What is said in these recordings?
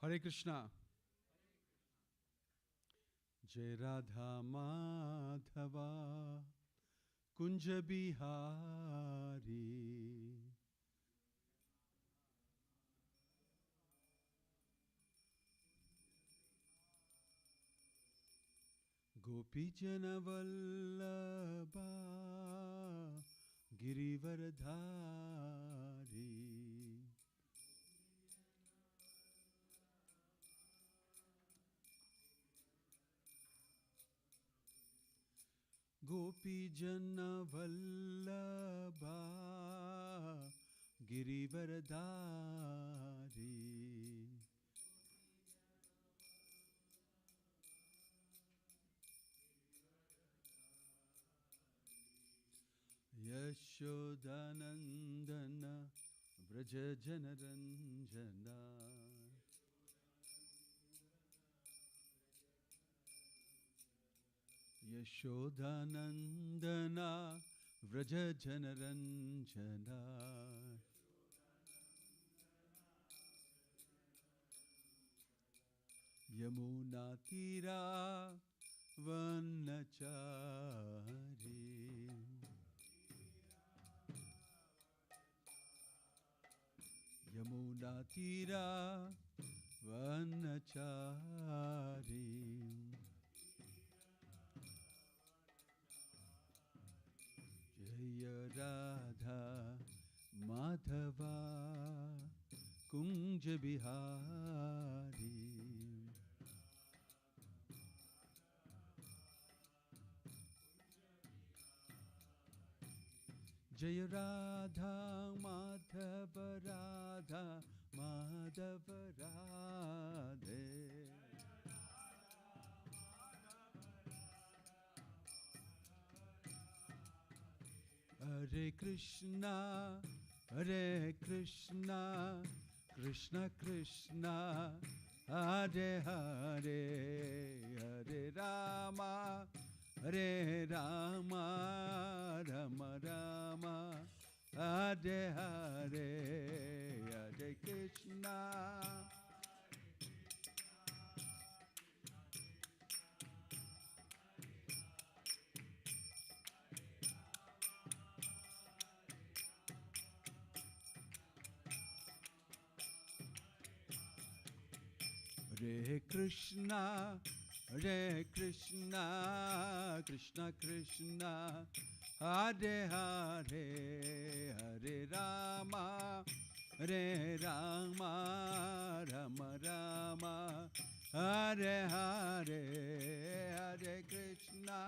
Hare Krishna. Jai Radha Madhava Kunja Bihari Gopi Jana Vallabha Girivaradhari Gopi Jana Vallabha Girivaradhari Yashodanandana Vraja Janaranjana Yashodanandana Vraja Janaranjana Yamuna Tira Vanachari Yamuna Tira Vanachari Jaya Radha Madhava Kunja Bihari Jaya Radha Madhava Radha Madhava Radhe Hare Krishna Hare Krishna Krishna Krishna Hare Hare Hare Rama Hare Rama Rama Rama Hare Hare Hare Krishna Hare Krishna Hare Krishna Krishna Krishna Hare Hare Hare Rama Hare Rama Rama Rama Hare Hare Hare Krishna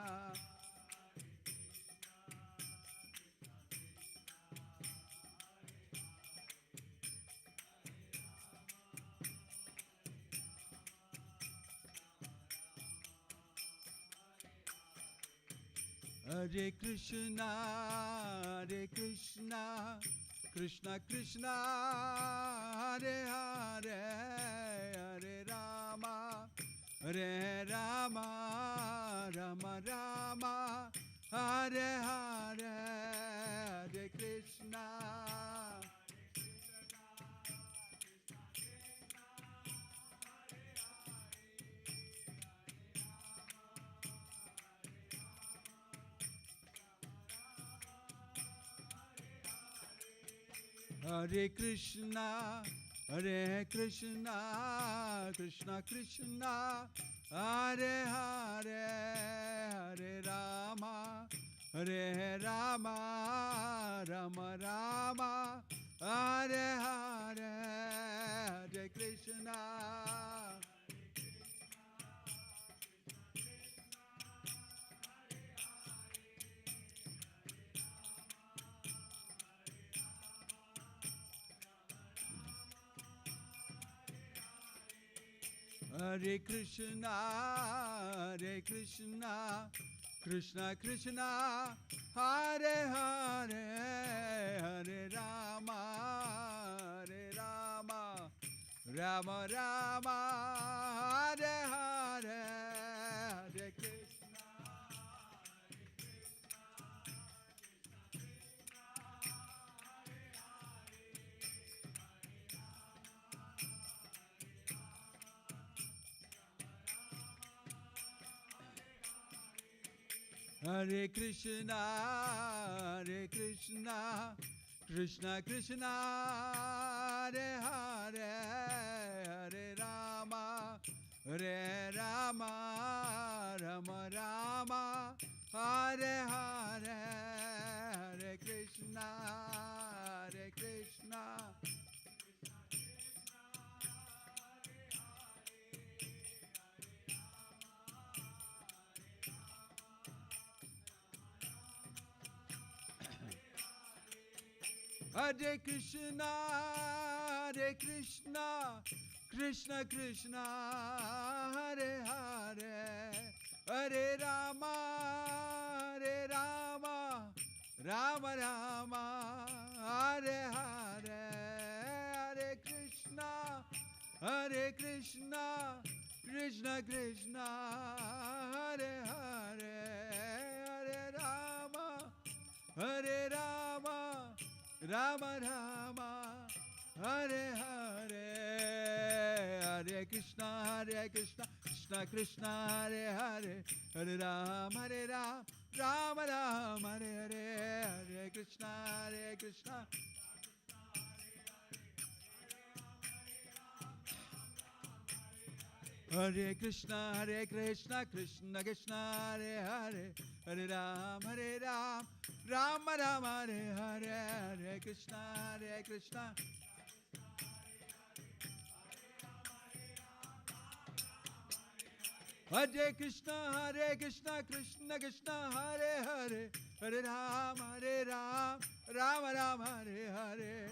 Hare Krishna, Hare Krishna, Krishna Krishna, Hare Hare, Hare Rama, Hare Rama, Rama Rama, Hare Hare, Hare Krishna. Hare Krishna, Hare Krishna, Krishna Krishna, Hare Hare, Hare Rama, Hare Rama, Rama Rama, Hare Hare, Hare Krishna. Hare Krishna, Hare Krishna, Krishna Krishna, Hare Hare, Hare Rama, Hare Rama, Rama Rama, Hare Hare, Hare Krishna, Hare Krishna, Krishna Krishna, Hare Hare, Hare Rama, Hare Rama. Hare Krishna, Hare Krishna, Krishna Krishna, Hare Hare, Hare Rama, Hare Rama, Rama Rama, Hare Hare, Hare Krishna, Hare Krishna. Hare Krishna, Hare Krishna, Krishna Krishna, Hare Hare, Hare Rama, Hare Rama, Rama Rama, Hare Hare, Hare Krishna, Hare Krishna, Krishna Krishna, Hare Hare, Hare Rama, Hare Rama, Rama Rama, Hare Hare, Hare Krishna, Krishna Krishna, Hare Hare, Hare Rama, Rama Rama, Hare Hare, Hare Krishna, Krishna. Hare Krishna, Krishna Krishna, Hare Hare, Hare Rama, Rama Rama, Hare Hare, Hare Krishna, Krishna. Hare Krishna, Krishna Krishna, Hare Hare, Hare Rama, Rama Rama, Hare Hare.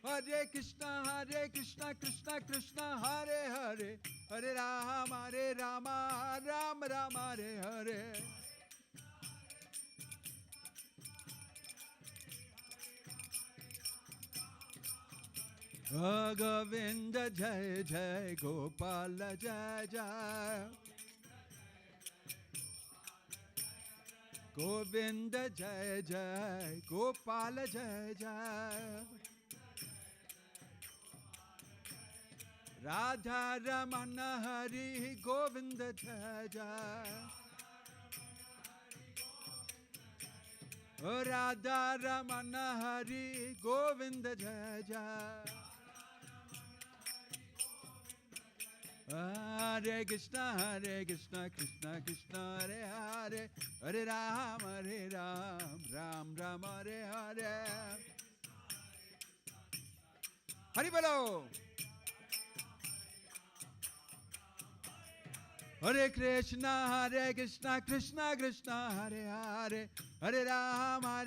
Hare Krishna, Krishna Krishna, Hare Hare, Hare Rama, Rama Rama, Hare Hare. Govinda Jai Jai, Gopala Jai Jai. Govinda Jai Jai, Gopala Jai Jai. Radha Ramana Hari, Govinda Jai Jai. Radha Ramana Hari, Govinda Jai Jai. Hare Krishna, Krishna Krishna, Hare Hare, Hare Ram, Ram Ram, Hare Hare. Hari Bolo. Hare Krishna, Krishna Krishna, Hare Hare, Hare Rama,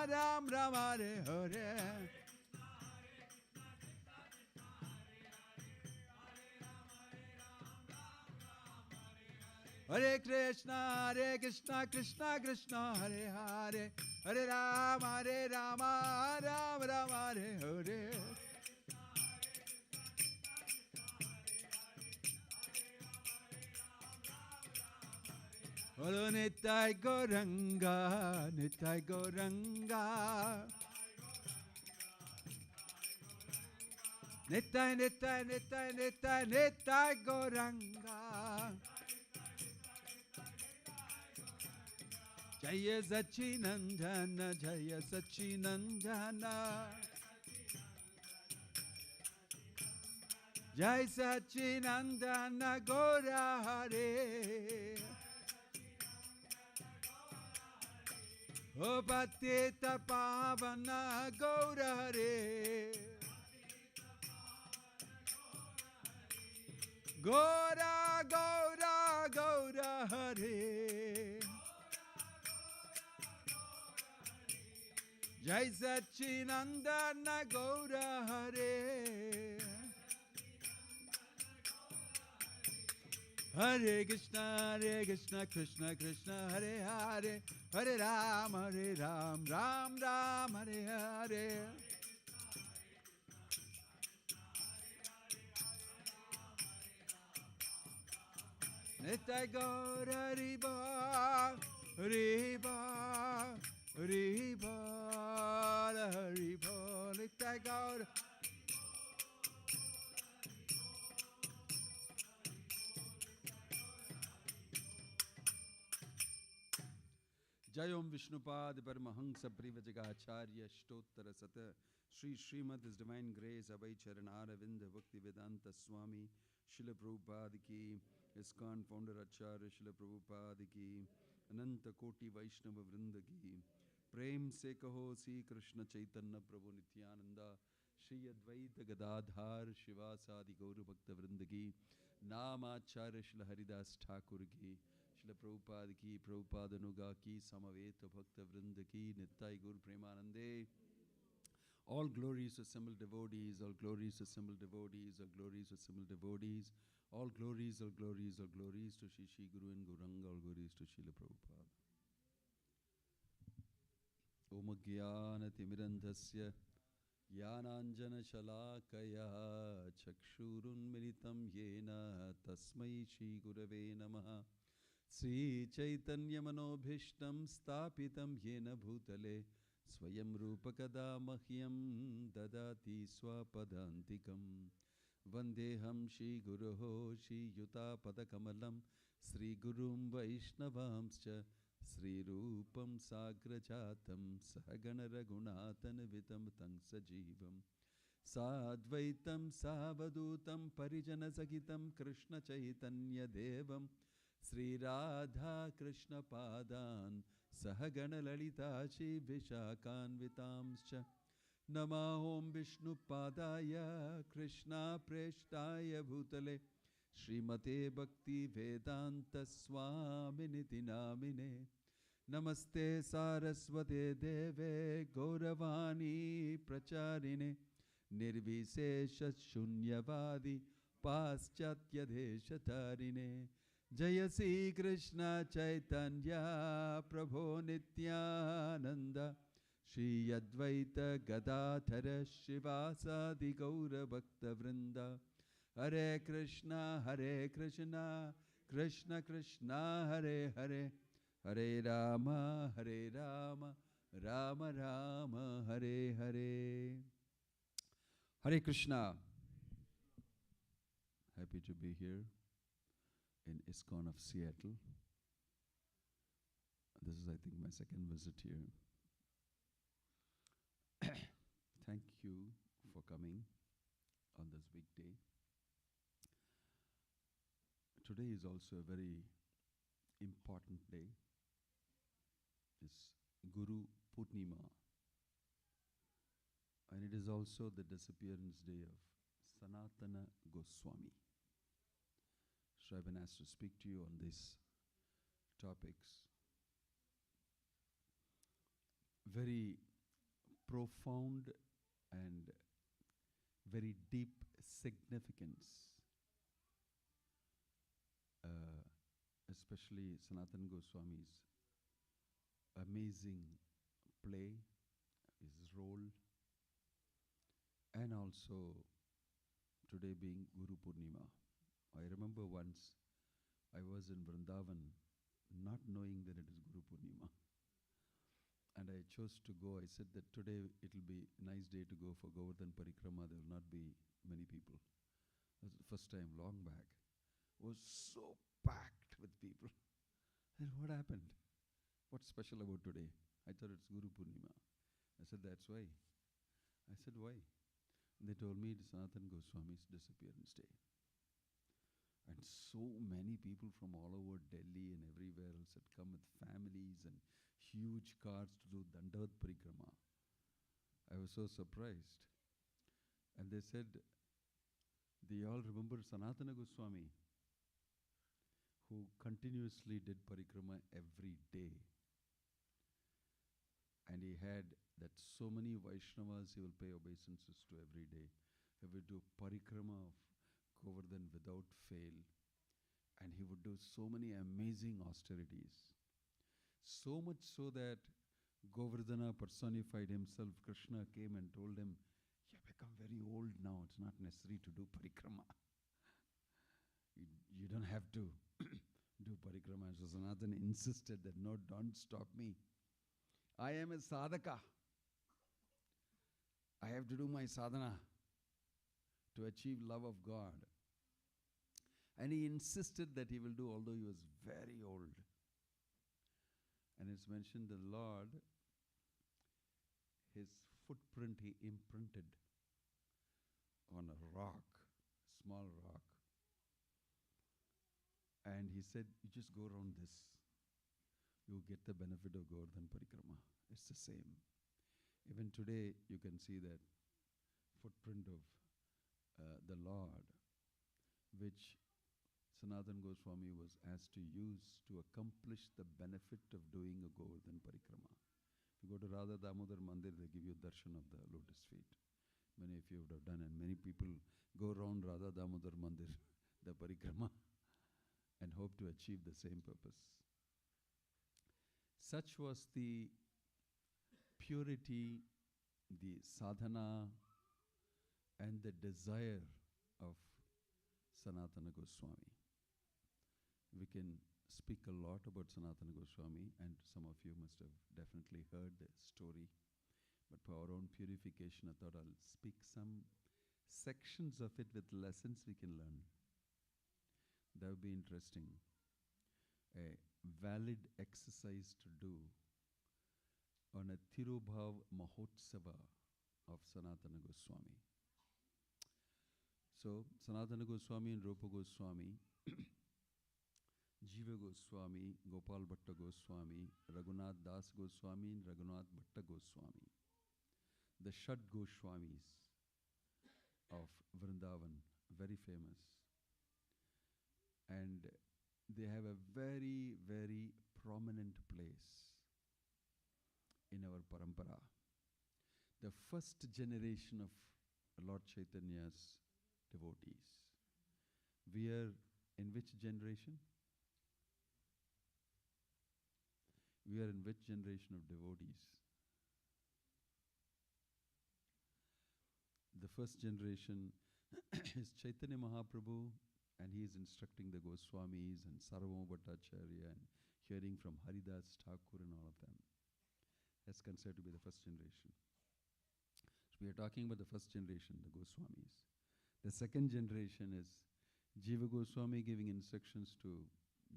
Ram Ram, Hare Hare. Hare Krishna, Krishna Krishna, Hare Hare, Hare Rama, Ram Ram, Hare Hare. Olo Nitai Gauranga, Nitai Gauranga. Nitai Gauranga. Jaya Sachinandana, Jaya Sachinandana. Jai Sachinandana Gaura Hare. O Patita Pavana Gaura Hare. Gaura, Gaura, Gaura Hare. Jai Sachinandana Gaura Hare. Hare Krishna, Krishna Krishna, Hare Hare, Hare Rama, Ram Ram, Hare Hare. Nitai Gaura Riba, Riba, Riba, Riba, Nitai Gaura. Jayom Vishnupad Paramahansa Privajagacharya Shtottara Sata Sri Srimad His Divine Grace Abhay Charanara Vinda Bhakti Vedanta Swami Srila Prabhupada Ki ISKCON Founder Acharya Srila Prabhupada Ki Ananta Koti Vaishnava Vrinda Ki Prem Se Kaho Si Krishna Chaitanya Prabhu Nityananda Shri Advaita Gadadhar Shivasadi Gauru Bhakta Vrinda Ki Namacharya Srila Haridas Thakur Ki Srila Prabhupada Ki Prabhupada Nuga Ki Samaveta Bhakta Vrinda Ki Nittai Gur Premanande. All glories to assembled devotees, all glories to assembled devotees, all glories to assembled devotees, all glories, all glories, all glories to Shri Shri Guru and Guranga, all glories to Srila Prabhupada. Om Jnana Timirandhasya Jnananjana Shalakaya Chakshurun Militam Yena Tasmai Shri Gurave Namaha Sri Chaitanya Manobhishtam Stapitam Yena Bhutale Swayam Rupakada Mahyam Dadati Swapadantikam Vandeham Shri Guruho Shri Yuta Padakamalam Sri Gurum Vaishnavamscha Sri Rupam Sagrajatam Sahagana Raghunathan Vitam Tang Sajivam Sadvaitam Savadutam Parijana Sagitam Krishna Chaitanya Devam Sri Radha Krishna Padan Sahagana Lalita Shri Vishakan Vitamscha Namahom Vishnu Padaya Krishna Preshtaya Bhutale Srimate Bhakti Vedanta Swami Niti Namine Namaste Saraswate Deve Gauravani Pracharine Nirvisesha Shunyavadi Paschatya Deshatarine Jaya Sri Krishna Chaitanya Prabhu Nityananda Shri Advaita Gadadhara Shivasadi Gaura Bhakta Vrinda Hare Krishna Krishna Krishna Hare Hare Hare Rama Rama Rama Hare Hare. Hare Krishna. Happy to be here in ISKCON of Seattle. This is, I think, my second visit here. Thank you for coming on this weekday. Today is also a very important day. It's Guru Purnima. And it is also the disappearance day of Sanatana Goswami. So I've been asked to speak to you on these topics. Very profound and very deep significance. Especially Sanatana Goswami's amazing play, his role, and also today being Guru Purnima. I remember once I was in Vrindavan not knowing that it is Guru Purnima. And I chose to go. I said that today it will be a nice day to go for Govardhan Parikrama. There will not be many people. That was the first time, long back. It was so packed with people. And what happened? What's special about today? I thought it's Guru Purnima. I said, that's why. I said, why? And they told me it's Sanatana Goswami's disappearance day. And so many people from all over Delhi and everywhere else had come with families and huge cars to do Dandavat Parikrama. I was so surprised. And they said, they all remember Sanatana Goswami, who continuously did Parikrama every day. And he had that so many Vaishnavas he will pay obeisances to every day. He would do Parikrama of Govardhan without fail. And he would do so many amazing austerities. So much so that Govardhana personified himself. Krishna came and told him, you have become very old now. It's not necessary to do Parikrama. You don't have to do Parikrama. So Sanatana insisted that, no, don't stop me. I am a sadhaka. I have to do my sadhana to achieve love of God. And he insisted that he will do, although he was very old. And it's mentioned the Lord, his footprint he imprinted on a rock, small rock. And he said, you just go around this. You get the benefit of Govardhan Parikrama. It's the same. Even today, you can see that footprint of the Lord, which Sanatana Goswami was asked to use to accomplish the benefit of doing a Govardhan Parikrama. If you go to Radha Damodar Mandir, they give you darshan of the lotus feet. Many of you would have done, and many people go around Radha Damodar Mandir, the Parikrama, and hope to achieve the same purpose. Such was the purity, the sadhana, and the desire of Sanatana Goswami. We can speak a lot about Sanatana Goswami, and some of you must have definitely heard the story. But for our own purification, I thought I'll speak some sections of it with lessons we can learn. That would be interesting. A valid exercise to do on a Tirubhav Mahotsava of Sanatana Goswami. So, Sanatana Goswami and Rupa Goswami, Jiva Goswami, Gopal Bhatta Goswami, Raghunath Das Goswami, and Raghunath Bhatta Goswami, the Shad Goswamis of Vrindavan, very famous. And they have a very, very prominent place in our parampara. The first generation of Lord Chaitanya's devotees. We are in which generation? We are in which generation of devotees? The first generation is Chaitanya Mahaprabhu, and he is instructing the Goswamis and Sarvabhauma Bhattacharya and hearing from Haridas Thakur and all of them. That's considered to be the first generation. So we are talking about the first generation, the Goswamis. The second generation is Jiva Goswami giving instructions to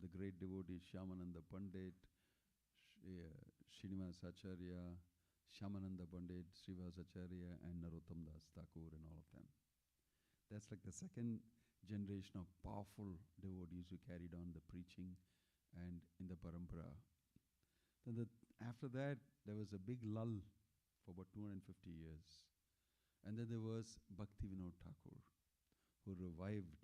the great devotees Shyamananda Pandit, Srinivas Acharya, Shyamananda Pandit, Srivas Acharya, and Narottam Das Thakur and all of them. That's like the second generation of powerful devotees who carried on the preaching and in the parampara. Then after that, there was a big lull for about 250 years. And then there was Bhakti Vinoda Thakur, who revived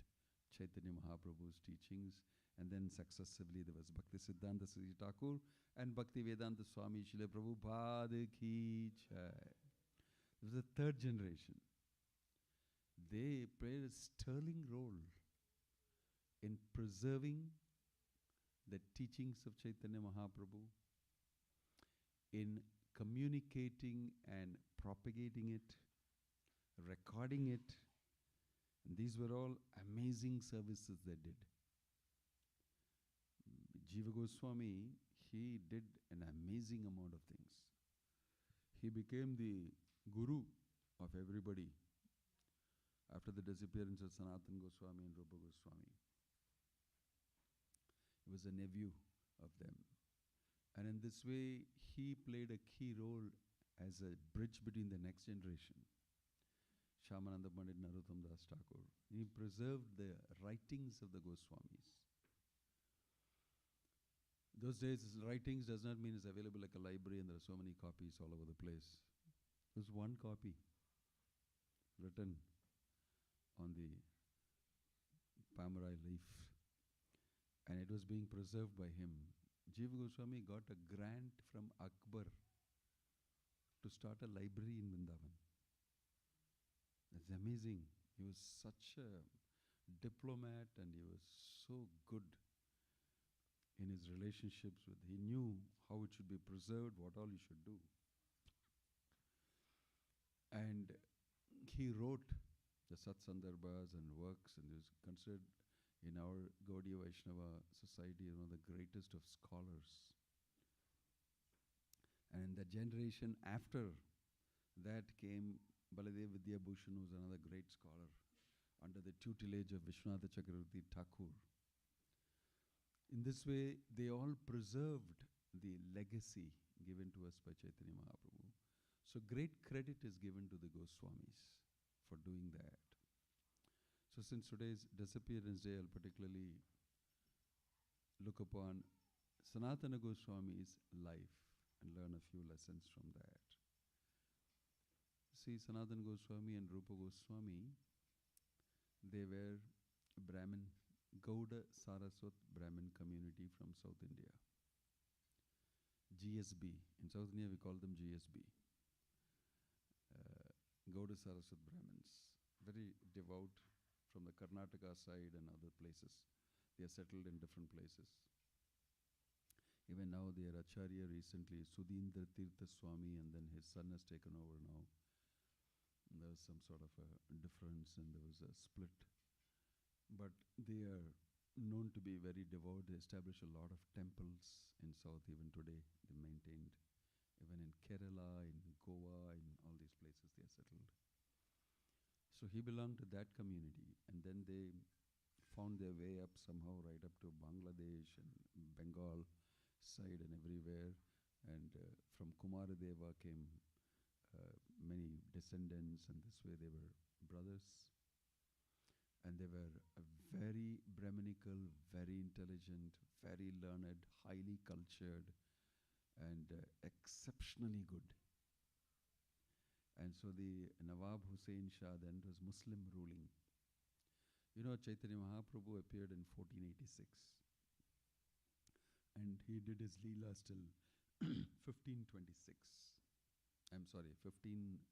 Chaitanya Mahaprabhu's teachings. And then successively there was Bhakti Siddhanta Saraswati Thakur and Bhakti Vedanta Swami Srila Prabhupada Ki Jai. There was a third generation. They played a sterling role in preserving the teachings of Chaitanya Mahaprabhu, in communicating and propagating it, recording it. And these were all amazing services they did. Jiva Goswami, he did an amazing amount of things. He became the guru of everybody after the disappearance of Sanatana Goswami and Rupa Goswami. He was a nephew of them. And in this way, he played a key role as a bridge between the next generation, Shyamananda Pandit, Narottam Das Thakur. He preserved the writings of the Goswamis. Those days, writings does not mean it's available like a library and there are so many copies all over the place. There's one copy written on the Pamarai leaf, and it was being preserved by him. Jiva Goswami got a grant from Akbar to start a library in Vrindavan. That's amazing. He was such a diplomat and he was so good in his relationships with. He knew how it should be preserved, what all he should do. And he wrote the Satsandarbhas and works, and is considered in our Gaudiya Vaishnava society one of the greatest of scholars. And the generation after that came Baladev Vidyabhushan, who was another great scholar, under the tutelage of Vishwanatha Chakravarti Thakur. In this way, they all preserved the legacy given to us by Chaitanya Mahaprabhu. So great credit is given to the Goswamis for doing that. So since today's disappearance day, I'll particularly look upon Sanatana Goswami's life and learn a few lessons from that. See, Sanatana Goswami and Rupa Goswami, they were Brahmin, Gauda Saraswat Brahmin community from South India. GSB. In South India, we call them GSB. Gauda Saraswat Brahmins. Very devout from the Karnataka side and other places. They are settled in different places. Even now, their Acharya recently, Sudhindra Tirtha Swami, and then his son has taken over now. And there was some sort of a difference and there was a split. But they are known to be very devout. They established a lot of temples in South even today. They maintained, even in Kerala, in Goa, in all these places they are settled. So he belonged to that community, and then they found their way up somehow right up to Bangladesh and Bengal side and everywhere. And from Kumaradeva came many descendants, and this way they were brothers. And they were very Brahminical, very intelligent, very learned, highly cultured, and exceptionally good. And so the Nawab Hussain Shah then was Muslim ruling. You know, Chaitanya Mahaprabhu appeared in 1486. And he did his Leelas till 1526. I'm sorry, 1532.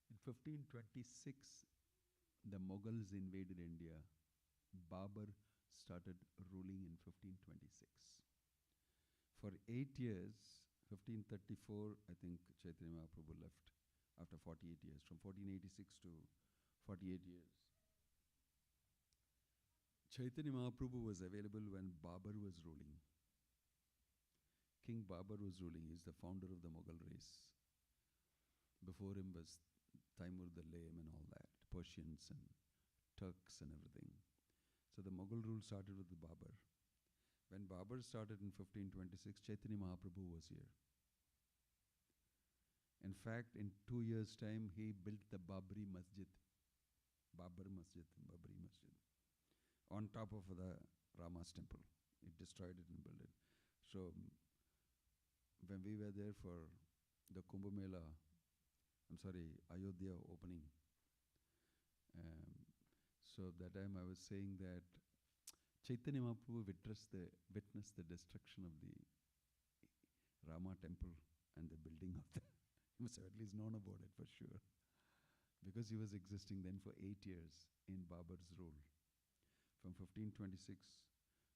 In 1526, the Mughals invaded India. Babur started ruling in 1526. For 8 years, 1534, I think Chaitanya Mahaprabhu left after 48 years, from 1486 to 48 years. Chaitanya Mahaprabhu was available when Babur was ruling. King Babur was ruling. He is the founder of the Mughal race. Before him was Taimur the Lame and all that, Persians and Turks and everything. So the Mughal rule started with the Babur. When Babur started in 1526, Chaitanya Mahaprabhu was here. In fact, in 2 years' time, he built the Babri Masjid. Babri Masjid, on top of the Rama's temple. It destroyed it and built it. So when we were there for the Kumbh Mela, Ayodhya opening, so that time I was saying that Chaitanya Mahaprabhu witnessed the destruction of the Rama temple and the building of the he must have at least known about it for sure, because he was existing then for 8 years in Babur's rule, from 1526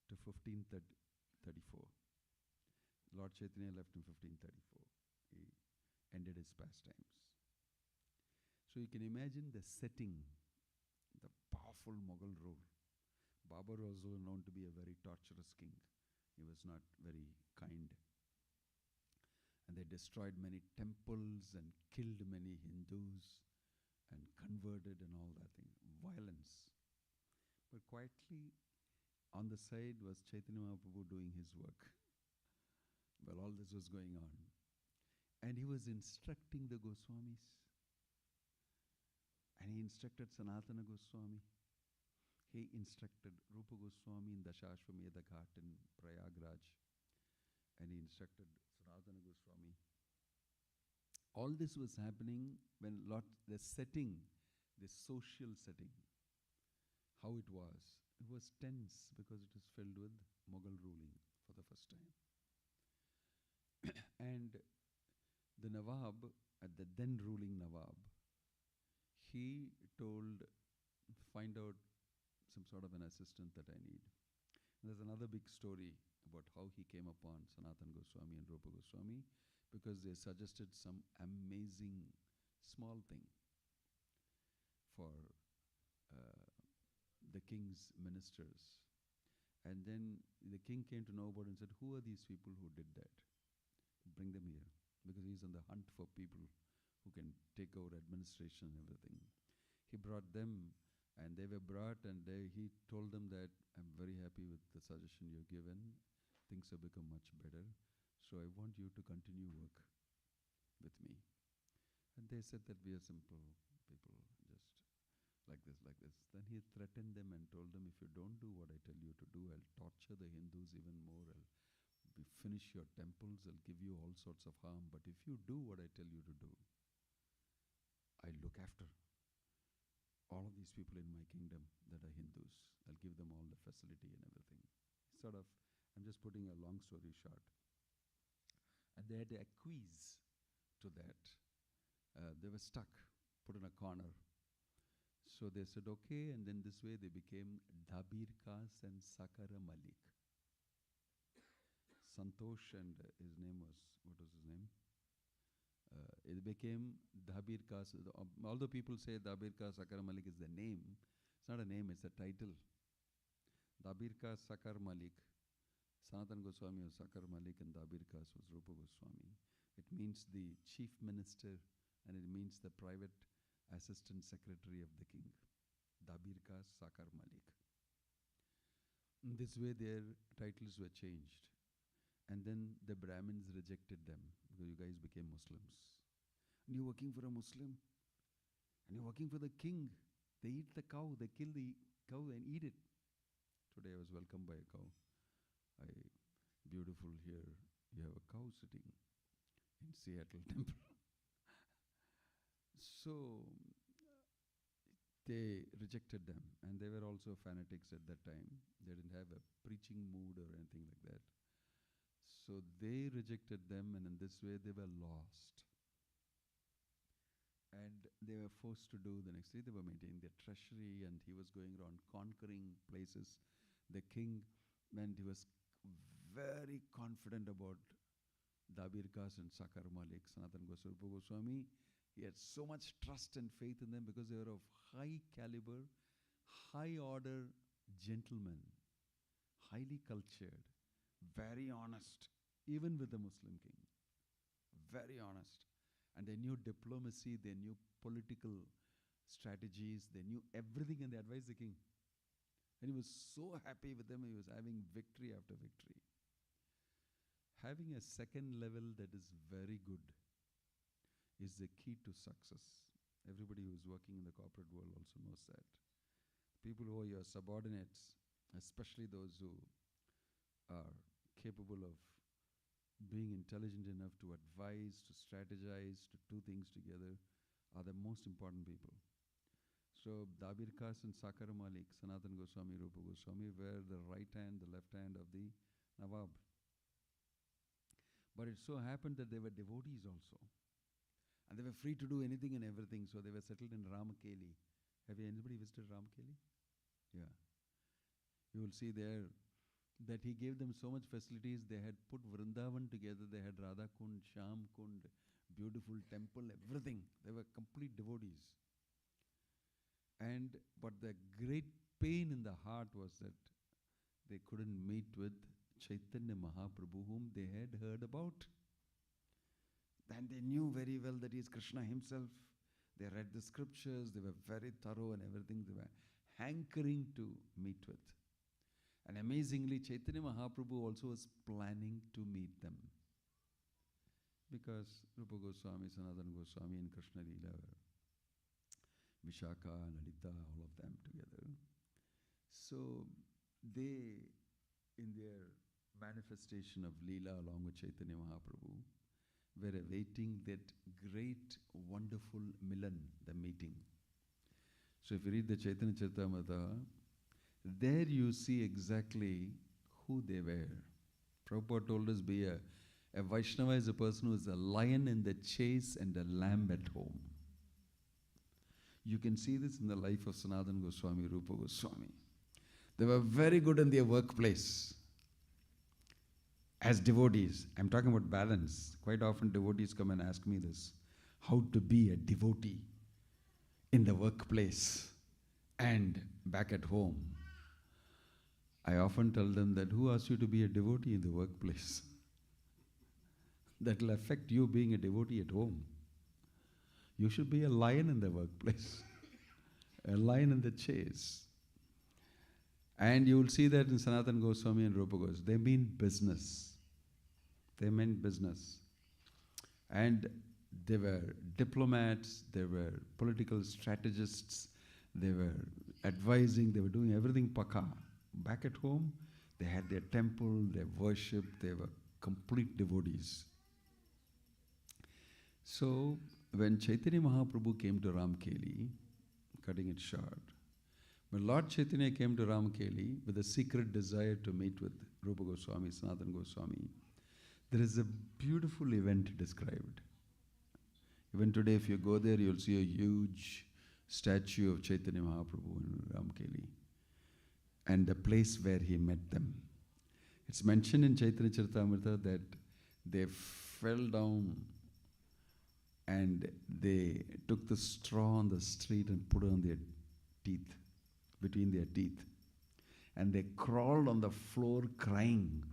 to 1534. Lord Chaitanya left in 1534. He ended his pastimes. So you can imagine the setting, the powerful Mughal rule. Babur was also known to be a very torturous king. He was not very kind. And they destroyed many temples and killed many Hindus and converted and all that thing. Violence. But quietly on the side was Chaitanya Mahaprabhu doing his work. Well, all this was going on. And he was instructing the Goswamis. And he instructed Sanatana Goswami. He instructed Rupa Goswami in Dashashvamedha Ghat in Prayagraj. And he instructed Sanatana Goswami. All this was happening when the setting, the social setting, how it was tense because it was filled with Mughal ruling for the first time. And the Nawab, the then ruling Nawab, he told, find out some sort of an assistant that I need. And there's another big story about how he came upon Sanatana Goswami and Rupa Goswami, because they suggested some amazing small thing for the king's ministers. And then the king came to know about it and said, who are these people who did that? Bring them here, because he's on the hunt for people who can take over administration and everything. He brought them, and they were brought, and he told them that, I'm very happy with the suggestion you've given. things have become much better. So I want you to continue work with me. And they said that we are simple people, just like this, like this. Then he threatened them and told them, if you don't do what I tell you to do, I'll torture the Hindus even more. I'll finish your temples, I'll give you all sorts of harm. But if you do what I tell you to do, I'll look after all of these people in my kingdom that are Hindus. I'll give them all the facility and everything. Sort of, I'm just putting a long story short. And they had to acquiesce to that. They were stuck, put in a corner. So they said, okay, and then this way they became Dabir Kas and Sakara Malik. Santosh and his name was, what was his name? It became Dabir Kas. Although people say Dabir Kas Sakar Malik is the name, it's not a name, it's a title. Dabir Kas Sakar Malik. Sanatan Goswami was Sakar Malik and Dabir Kas was Rupa Goswami. It means the chief minister and it means the private assistant secretary of the king. Dabir Kas Sakar Malik. In this way their titles were changed. And then the Brahmins rejected them because you guys became Muslims. And you're working for a Muslim. And you're working for the king. They eat the cow. They kill the cow and eat it. Today I was welcomed by a cow. Beautiful here. You have a cow sitting in Seattle temple. So they rejected them. And they were also fanatics at that time. They didn't have a preaching mood or anything like that. So they rejected them, and in this way they were lost. And they were forced to do the next day. They were maintaining their treasury, and he was going around conquering places. The king, and he was very confident about Dabir Kas and Sakar Malik, Sanatan Goswami. He had so much trust and faith in them because they were of high caliber, high order gentlemen, highly cultured, very honest, even with the Muslim king. Very honest. And they knew diplomacy, they knew political strategies, they knew everything, and they advised the king. And he was so happy with them, he was having victory after victory. Having a second level that is very good is the key to success. Everybody who is working in the corporate world also knows that. People who are your subordinates, especially those who are capable of being intelligent enough to advise, to strategize, to do things together, are the most important people. So Dabir Kas and Sakar Malik, Sanatan Goswami, Rupa Goswami were the right hand, the left hand of the Nawab. But it so happened that they were devotees also. And they were free to do anything and everything, so they were settled in Ramakeli. Have anybody visited Ramakeli? Yeah. You will see there that he gave them so much facilities. They had put Vrindavan together. They had Radha Kund, Shyam Kund, beautiful temple, everything. They were complete devotees. But the great pain in the heart was that they couldn't meet with Chaitanya Mahaprabhu, whom they had heard about. And they knew very well that he is Krishna himself. They read the scriptures. They were very thorough and everything. They were hankering to meet with. And amazingly, Chaitanya Mahaprabhu also was planning to meet them. Because Rupa Goswami, Sanatana Goswami and Krishna Leela were Vishaka, Lalita, all of them together. So they, in their manifestation of Leela along with Chaitanya Mahaprabhu, were awaiting that great, wonderful Milan, the meeting. So if you read the Chaitanya Charitamrita, there you see exactly who they were. Prabhupada told us a Vaishnava is a person who is a lion in the chase and a lamb at home. You can see this in the life of Sanatana Goswami, Rupa Goswami. They were very good in their workplace as devotees. I'm talking about balance. Quite often devotees come and ask me this, how to be a devotee in the workplace and back at home. I often tell them that who asked you to be a devotee in the workplace? That will affect you being a devotee at home. You should be a lion in the workplace, a lion in the chase. And you will see that in Sanatana Goswami and Rupa Goswami. They mean business. They meant business. And they were diplomats, they were political strategists, they were advising, they were doing everything paka. Back at home, they had their temple, their worship, they were complete devotees. So, when Chaitanya Mahaprabhu came to Ramkeli, cutting it short, when Lord Chaitanya came to Ramkeli with a secret desire to meet with Rupa Goswami, Sanatana Goswami, there is a beautiful event described. Even today, if you go there, you'll see a huge statue of Chaitanya Mahaprabhu in Ramkeli and the place where he met them. It's mentioned in Chaitanya Charitamrita that they fell down and they took the straw on the street and put it on their teeth, between their teeth. And they crawled on the floor crying.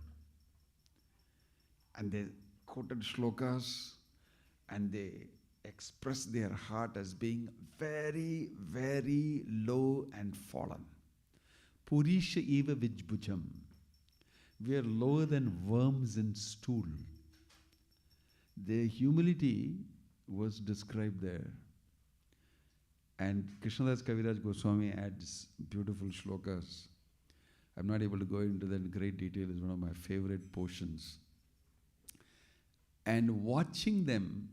And they quoted shlokas and they expressed their heart as being very, very low and fallen. Purisha eva vijbhujam. We are lower than worms in stool. Their humility was described there. And Krishnadas Kaviraj Goswami adds beautiful shlokas. I'm not able to go into that in great detail. It's one of my favorite portions. And watching them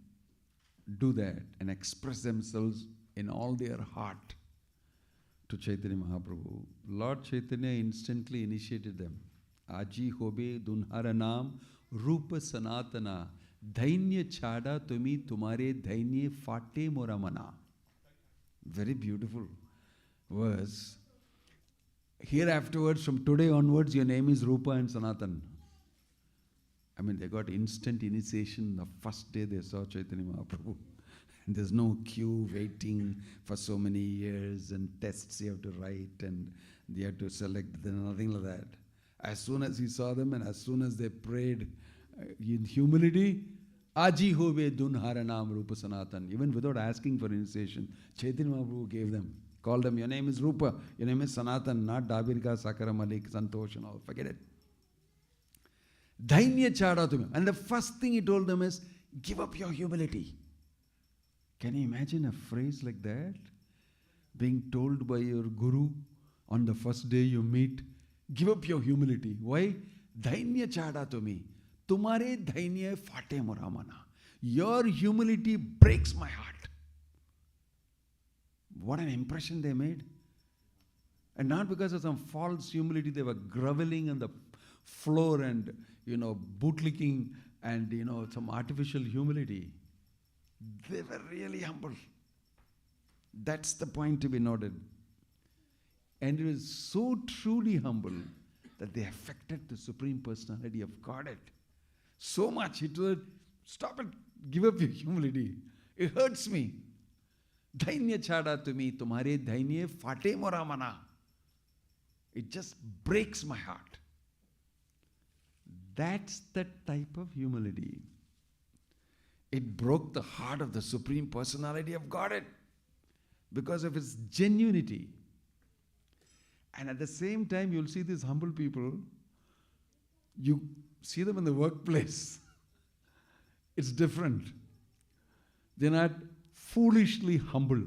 do that and express themselves in all their heart to Chaitanya Mahaprabhu, Lord Chaitanya instantly initiated them. Aji hobe dunhara naam rupa sanatana dhainya chada tumi tumare dhainya fate moramana. Very beautiful verse. Here afterwards, from today onwards, your name is Rupa and Sanatan. I mean, they got instant initiation the first day they saw Chaitanya Mahaprabhu. And there's no queue waiting for so many years and tests you have to write and you have to select. There's nothing like that. As soon as he saw them and as soon as they prayed in humility, Aji hove dunharanam Rupa Sanatan. Even without asking for initiation, Chaitanya Mahaprabhu gave them. Called them, your name is Rupa, your name is Sanatan, not Dabirka, Sakara Malik, Santosh and all. Forget it. Dhainya chada tumhe. And the first thing he told them is, give up your humility. Can you imagine a phrase like that? Being told by your guru on the first day you meet, give up your humility. Why? Dhainya chada tumhe. Tumare dhainya fate moramana. Your humility breaks my heart. What an impression they made. And not because of some false humility, they were groveling on the floor and, bootlicking and, some artificial humility. They were really humble. That's the point to be noted. And it was so truly humble that they affected the Supreme Personality of Godhead. So much, it was, stop it, give up your humility. It hurts me. Dhainya chada tumi, tumhare dhainya fate moramana. It just breaks my heart. That's the type of humility. It broke the heart of the Supreme Personality of Godhead because of its genuinity. And at the same time, you'll see these humble people, you see them in the workplace. It's different. They're not foolishly humble.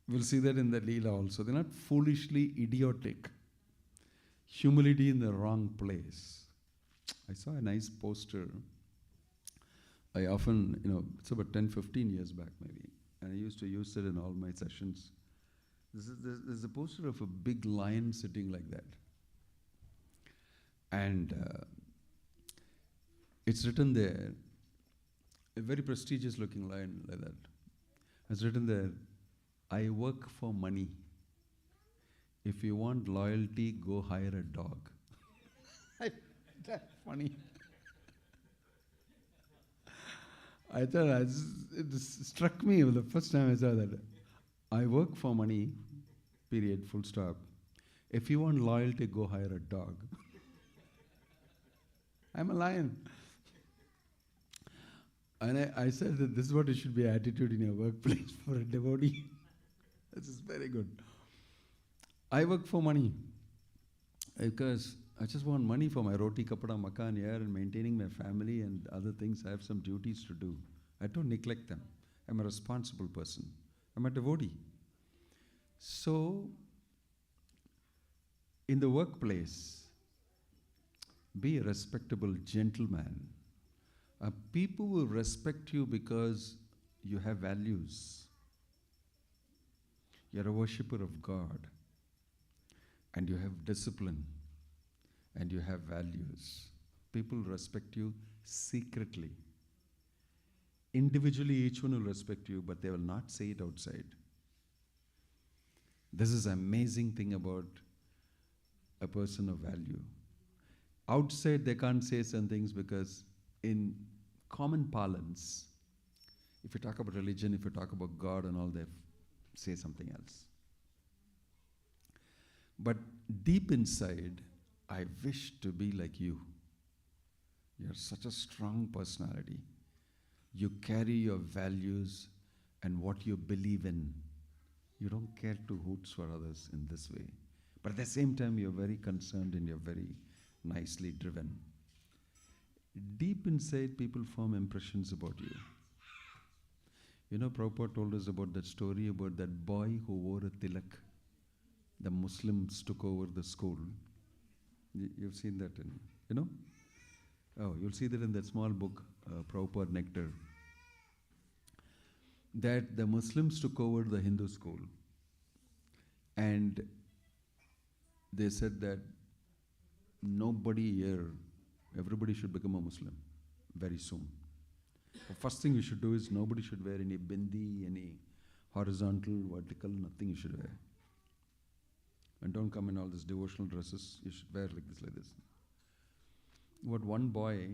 We'll see that in the Leela also. They're not foolishly idiotic. Humility in the wrong place. I saw a nice poster. I often, it's about 10, 15 years back maybe. And I used to use it in all my sessions. There's a poster of a big lion sitting like that. And it's written there, a very prestigious looking lion like that. It's written there, I work for money. If you want loyalty, go hire a dog. That's funny. I thought it struck me the first time I saw that. I work for money, period, full stop. If you want loyalty, go hire a dog. I'm a lion. And I said that this is what it should be attitude in your workplace for a devotee. This is very good. I work for money because I just want money for my roti, kapda, makan here and maintaining my family and other things. I have some duties to do. I don't neglect them. I'm a responsible person. I'm a devotee. So, in the workplace, be a respectable gentleman. People will respect you because you have values. You're a worshipper of God. And you have discipline. And you have values. People respect you secretly. Individually, each one will respect you, but they will not say it outside. This is an amazing thing about a person of value. Outside, they can't say some things because in common parlance, if you talk about religion, if you talk about God and all, they say something else. But deep inside, I wish to be like you. You're such a strong personality. You carry your values and what you believe in. You don't care to hoots for others in this way. But at the same time, you're very concerned and you're very nicely driven. Deep inside, people form impressions about you. You know, Prabhupada told us about that story about that boy who wore a tilak. The Muslims took over the school. You've seen that, you know? Oh, you'll see that in that small book, Prabhupada Nectar. That the Muslims took over the Hindu school. And they said that nobody here, everybody should become a Muslim very soon. The first thing you should do is nobody should wear any bindi, any horizontal, vertical, nothing you should wear. And don't come in all these devotional dresses. You should wear like this, like this. What one boy,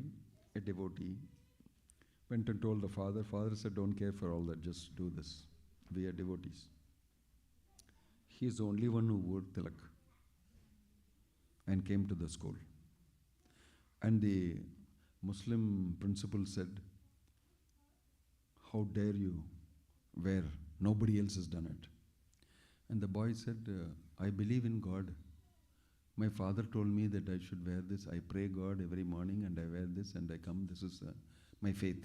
a devotee, went and told the father. Father said, don't care for all that, just do this. We are devotees. He is the only one who wore tilak and came to the school. And the Muslim principal said, how dare you wear? Nobody else has done it. And the boy said, I believe in God. My father told me that I should wear this. I pray God every morning and I wear this and I come. This is my faith.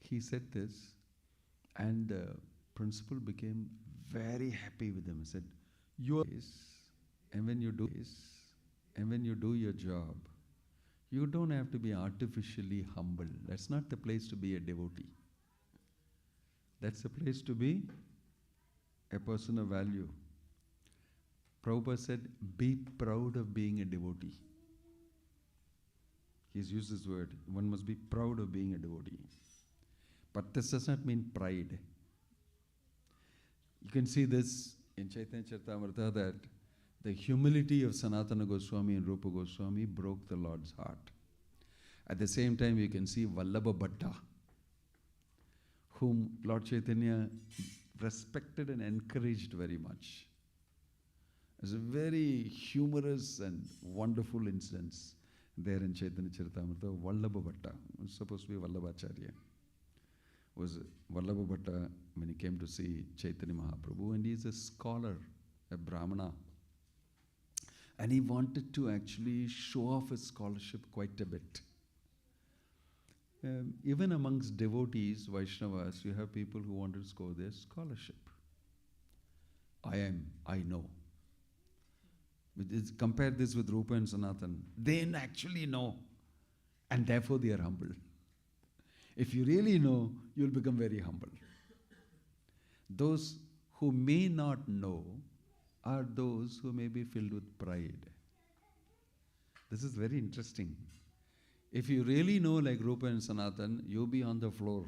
He said this and the principal became very happy with him. He said, you are this, and when you do this, and when you do your job, you don't have to be artificially humble. That's not the place to be a devotee. That's the place to be a person of value. Prabhupada said, be proud of being a devotee. He's used this word. One must be proud of being a devotee. But this does not mean pride. You can see this in Chaitanya Charitamrita that the humility of Sanatana Goswami and Rupa Goswami broke the Lord's heart. At the same time, you can see Vallabha Bhatta, whom Lord Chaitanya respected and encouraged very much. It's a very humorous and wonderful instance there in Chaitanya Charitamrita. Vallabha Bhatta, was supposed to be Vallabhacharya, was Vallabha Bhatta when he came to see Chaitanya Mahaprabhu, and he is a scholar, a Brahmana. And he wanted to actually show off his scholarship quite a bit. Even amongst devotees, Vaishnavas, you have people who want to score their scholarship. I know. Compare this with Rupa and Sanatan. They actually know, and therefore they are humble. If you really know, you'll become very humble. Those who may not know are those who may be filled with pride. This is very interesting. If you really know like Rupa and Sanatan, you'll be on the floor.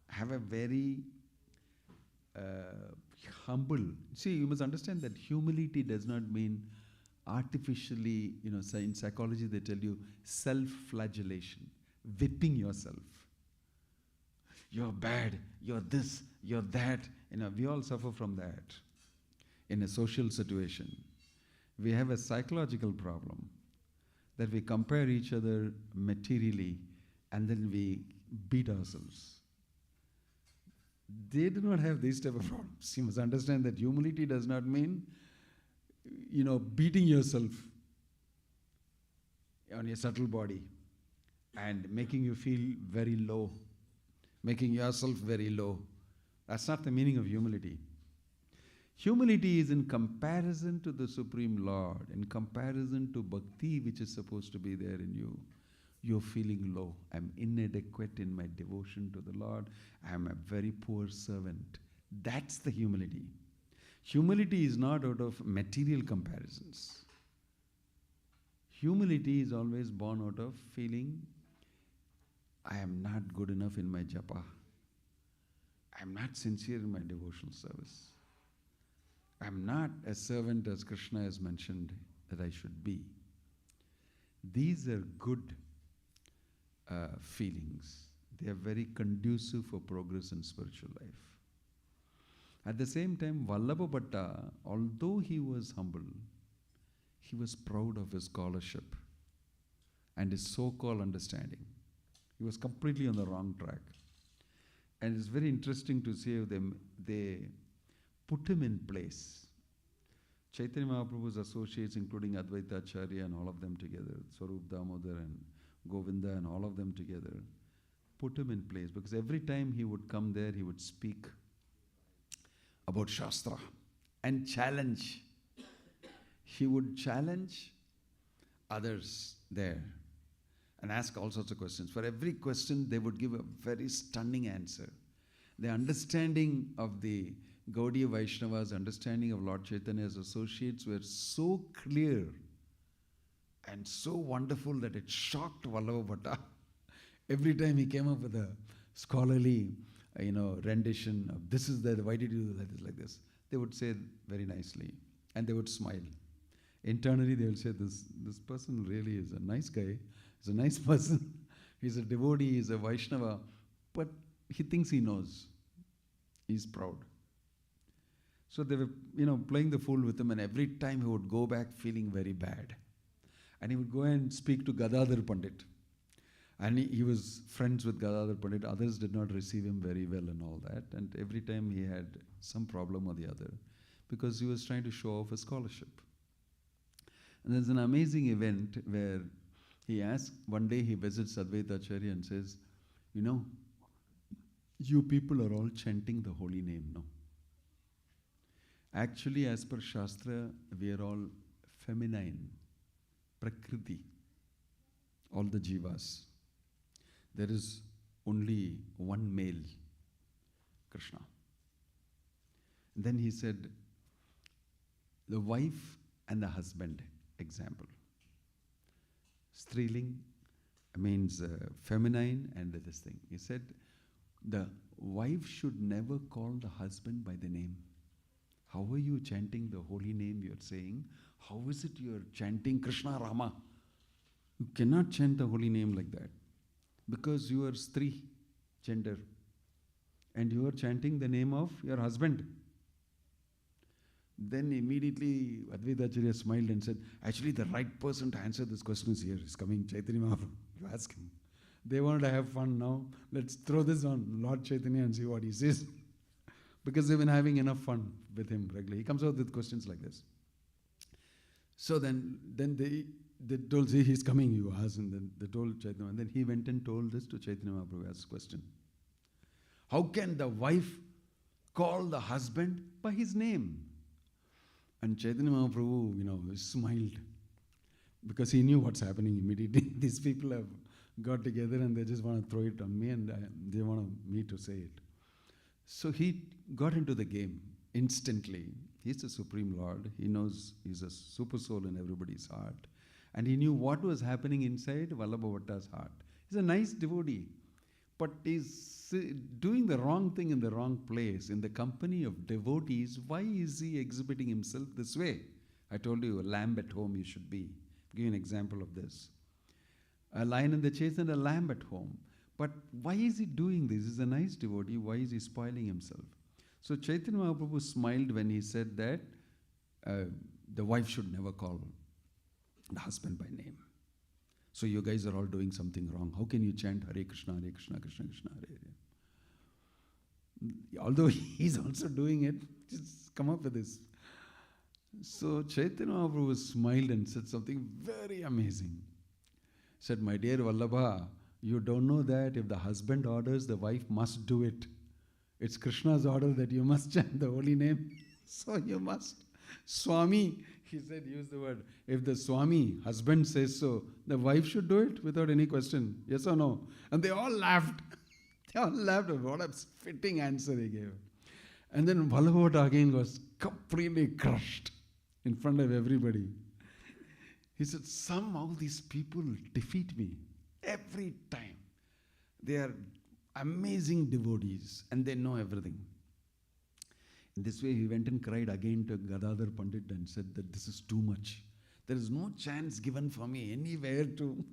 Have a very humble. See, you must understand that humility does not mean artificially, in psychology they tell you self-flagellation, whipping yourself. You're bad, you're this, you're that. We all suffer from that. In a social situation, we have a psychological problem that we compare each other materially and then we beat ourselves. they do not have these type of problems. You must understand that humility does not mean, beating yourself on your subtle body and making you feel very low, making yourself very low. That's not the meaning of humility. Humility is in comparison to the Supreme Lord, in comparison to bhakti which is supposed to be there in you. You're feeling low. I'm inadequate in my devotion to the Lord. I'm a very poor servant. That's the humility. Humility is not out of material comparisons. Humility is always born out of feeling, I am not good enough in my japa. I am not sincere in my devotional service. I am not a servant as Krishna has mentioned that I should be. These are good feelings. They are very conducive for progress in spiritual life. At the same time, Vallabha Bhatta, although he was humble, he was proud of his scholarship and his so-called understanding. He was completely on the wrong track. And it's very interesting to see how they put him in place. Chaitanya Mahaprabhu's associates, including Advaita Acharya and all of them together, Swarup Damodar and Govinda and all of them together, put him in place. Because every time he would come there, he would speak about Shastra and challenge. He would challenge others there and ask all sorts of questions. For every question, they would give a very stunning answer. The understanding of the Gaudiya Vaishnavas, understanding of Lord Chaitanya's associates were so clear and so wonderful that it shocked Vallabha Bhatta. Every time he came up with a scholarly, rendition of this is that, why did you do like this? They would say very nicely and they would smile. Internally, they will say, this person really is a nice guy. He's a nice person. He's a devotee. He's a Vaishnava. But he thinks he knows. He's proud. So they were, playing the fool with him. And every time he would go back feeling very bad. And he would go and speak to Gadadhar Pandit. And he was friends with Gadadhar Pandit. Others did not receive him very well and all that. And every time he had some problem or the other. Because he was trying to show off his scholarship. And there's an amazing event where he asks, one day he visits Advaita Acharya and says, you people are all chanting the holy name, no? Actually, as per Shastra, we are all feminine, Prakriti, all the jivas. There is only one male, Krishna. And then he said, the wife and the husband, example. Striling means feminine and this thing. He said, the wife should never call the husband by the name. How are you chanting the holy name you're saying? How is it you're chanting Krishna Rama? You cannot chant the holy name like that. Because you are Stri, gender. And you are chanting the name of your husband. Then immediately Advaita Acharya smiled and said, actually the right person to answer this question is here. He's coming, Chaitanya Mahaprabhu. You ask him. They wanted to have fun now. Let's throw this on Lord Chaitanya and see what he says. Because they've been having enough fun with him regularly. He comes out with questions like this. So then they told, see, he's coming, you ask. And then they told Chaitanya. And then he went and told this to Chaitanya Mahaprabhu as a question. How can the wife call the husband by his name? And Chaitanya Mahaprabhu, smiled. Because he knew what's happening immediately. These people have got together and they just want to throw it on me and they want me to say it. So he got into the game instantly. He's the Supreme Lord. He knows he's a super soul in everybody's heart. And he knew what was happening inside Vallabha Bhatta's heart. He's a nice devotee. But he's doing the wrong thing in the wrong place. In the company of devotees, why is he exhibiting himself this way? I told you, a lamb at home you should be. I'll give you an example of this. A lion in the chase and a lamb at home. But why is he doing this? He's a nice devotee. Why is he spoiling himself? So Chaitanya Mahaprabhu smiled when he said that the wife should never call the husband by name. So you guys are all doing something wrong. How can you chant Hare Krishna, Krishna Krishna, Hare Hare? Although he's also doing it, just come up with this. So Chaitanya Mahaprabhu smiled and said something very amazing. Said, my dear Vallabha, you don't know that if the husband orders, the wife must do it. It's Krishna's order that you must chant the holy name. So you must. Swami, he said, use the word. If the Swami, husband says so, the wife should do it without any question. Yes or no? And they all laughed. They all laughed. What a fitting answer he gave. And then Vallabha again was completely crushed in front of everybody. He said, somehow these people defeat me every time. They are amazing devotees and they know everything. In this way, he went and cried again to Gadadhar Pandit and said that this is too much. There is no chance given for me anywhere to,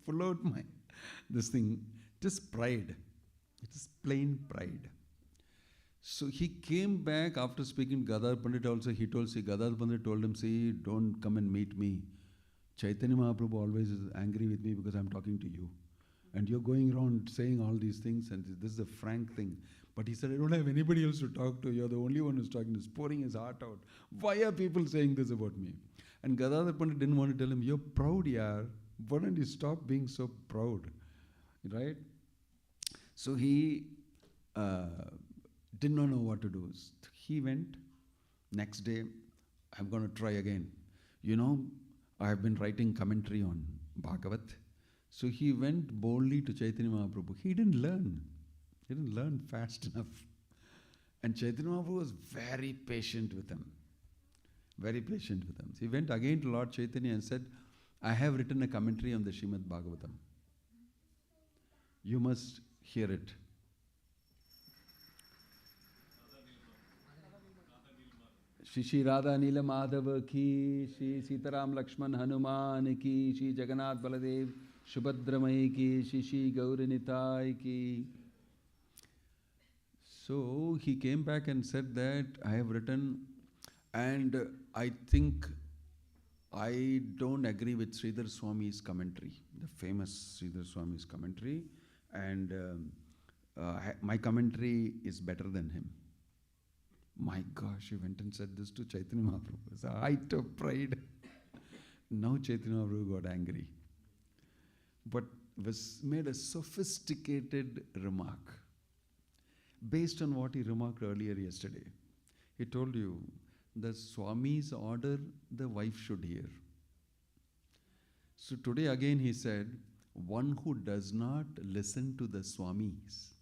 pull out this thing. It is pride. It is plain pride. So he came back after speaking to Gadadhar Pandit also. He told, Gadadhar Pandit told him, don't come and meet me. Chaitanya Mahaprabhu always is angry with me because I'm talking to you. And you're going around saying all these things, and this is a frank thing. But he said, I don't have anybody else to talk to. You're the only one who's talking. He's pouring his heart out. Why are people saying this about me? And Gadadhar Pandit didn't want to tell him, you're proud, yaar. Why don't you stop being so proud? Right? So he did not know what to do. He went. Next day, I'm going to try again. I have been writing commentary on Bhagavat. So he went boldly to Chaitanya Mahaprabhu. He didn't learn. He didn't learn fast enough. And Chaitanya Mahaprabhu was very patient with him. Very patient with him. So he went again to Lord Chaitanya and said, I have written a commentary on the Srimad Bhagavatam. You must hear it. Shri Radha Nila Madhava ki, Shri Sitaram Lakshman Hanuman ki, Shri Jagannath Baladev Subhadramai ki, Shri Gauranitai ki. So he came back and said that I have written, and I think I don't agree with Sridhar Swami's commentary, the famous Sridhar Swami's commentary, and my commentary is better than him. My gosh, he went and said this to Chaitanya Mahaprabhu. It's a height of pride. Now Chaitanya Mahaprabhu got angry. But made a sophisticated remark based on what he remarked earlier yesterday. He told you, the Swami's order, the wife should hear. So today again he said, one who does not listen to the Swamis,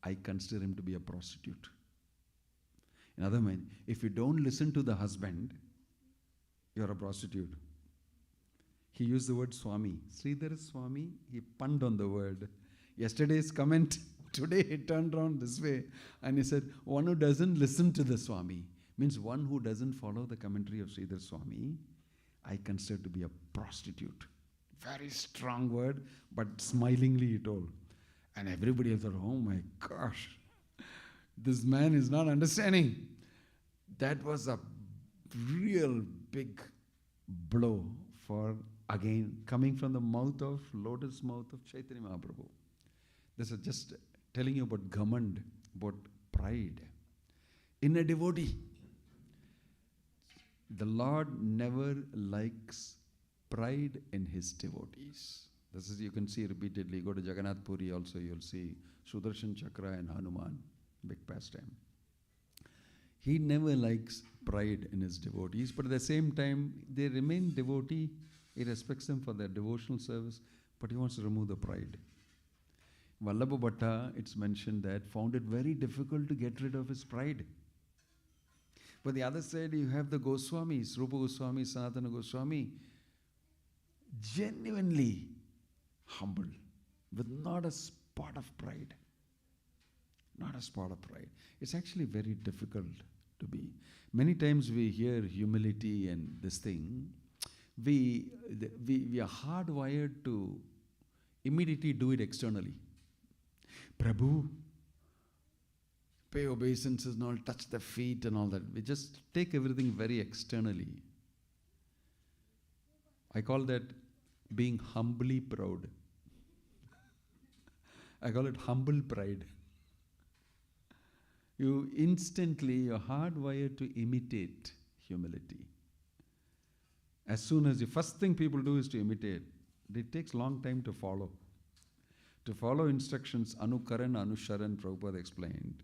I consider him to be a prostitute. In other words, if you don't listen to the husband, you're a prostitute. He used the word Swami. Sridhar Swami, he punned on the word. Yesterday's comment, today he turned around this way and he said, one who doesn't listen to the Swami, means one who doesn't follow the commentary of Sridhar Swami, I consider to be a prostitute. Very strong word, but smilingly he told. And everybody else thought, oh my gosh, this man is not understanding. That was a real big blow for, again, coming from the lotus mouth of Chaitanya Mahaprabhu. This is just telling you about Ghamand, about pride. In a devotee, the Lord never likes pride in his devotees. This is, you can see repeatedly. Go to Jagannath Puri also, you'll see Sudarshan Chakra and Hanuman. Big pastime. He never likes pride in his devotees, but at the same time, they remain devotee. He respects them for their devotional service, but he wants to remove the pride. Vallabha Bhatta, it's mentioned that, found it very difficult to get rid of his pride. But the other side, you have the Goswamis, Rupa Goswami, Sanatana Goswami, genuinely humble, with not a spot of pride. Not a spot of pride. It's actually very difficult to be. Many times we hear humility and this thing. We are hardwired to immediately do it externally. Prabhu, pay obeisances and all, touch the feet and all that. We just take everything very externally. I call that being humbly proud. I call it humble pride. You instantly, you're hardwired to imitate humility. As soon as the first thing people do is to imitate, it takes long time to follow. To follow instructions, Anukaran, Anusharan, Prabhupada explained.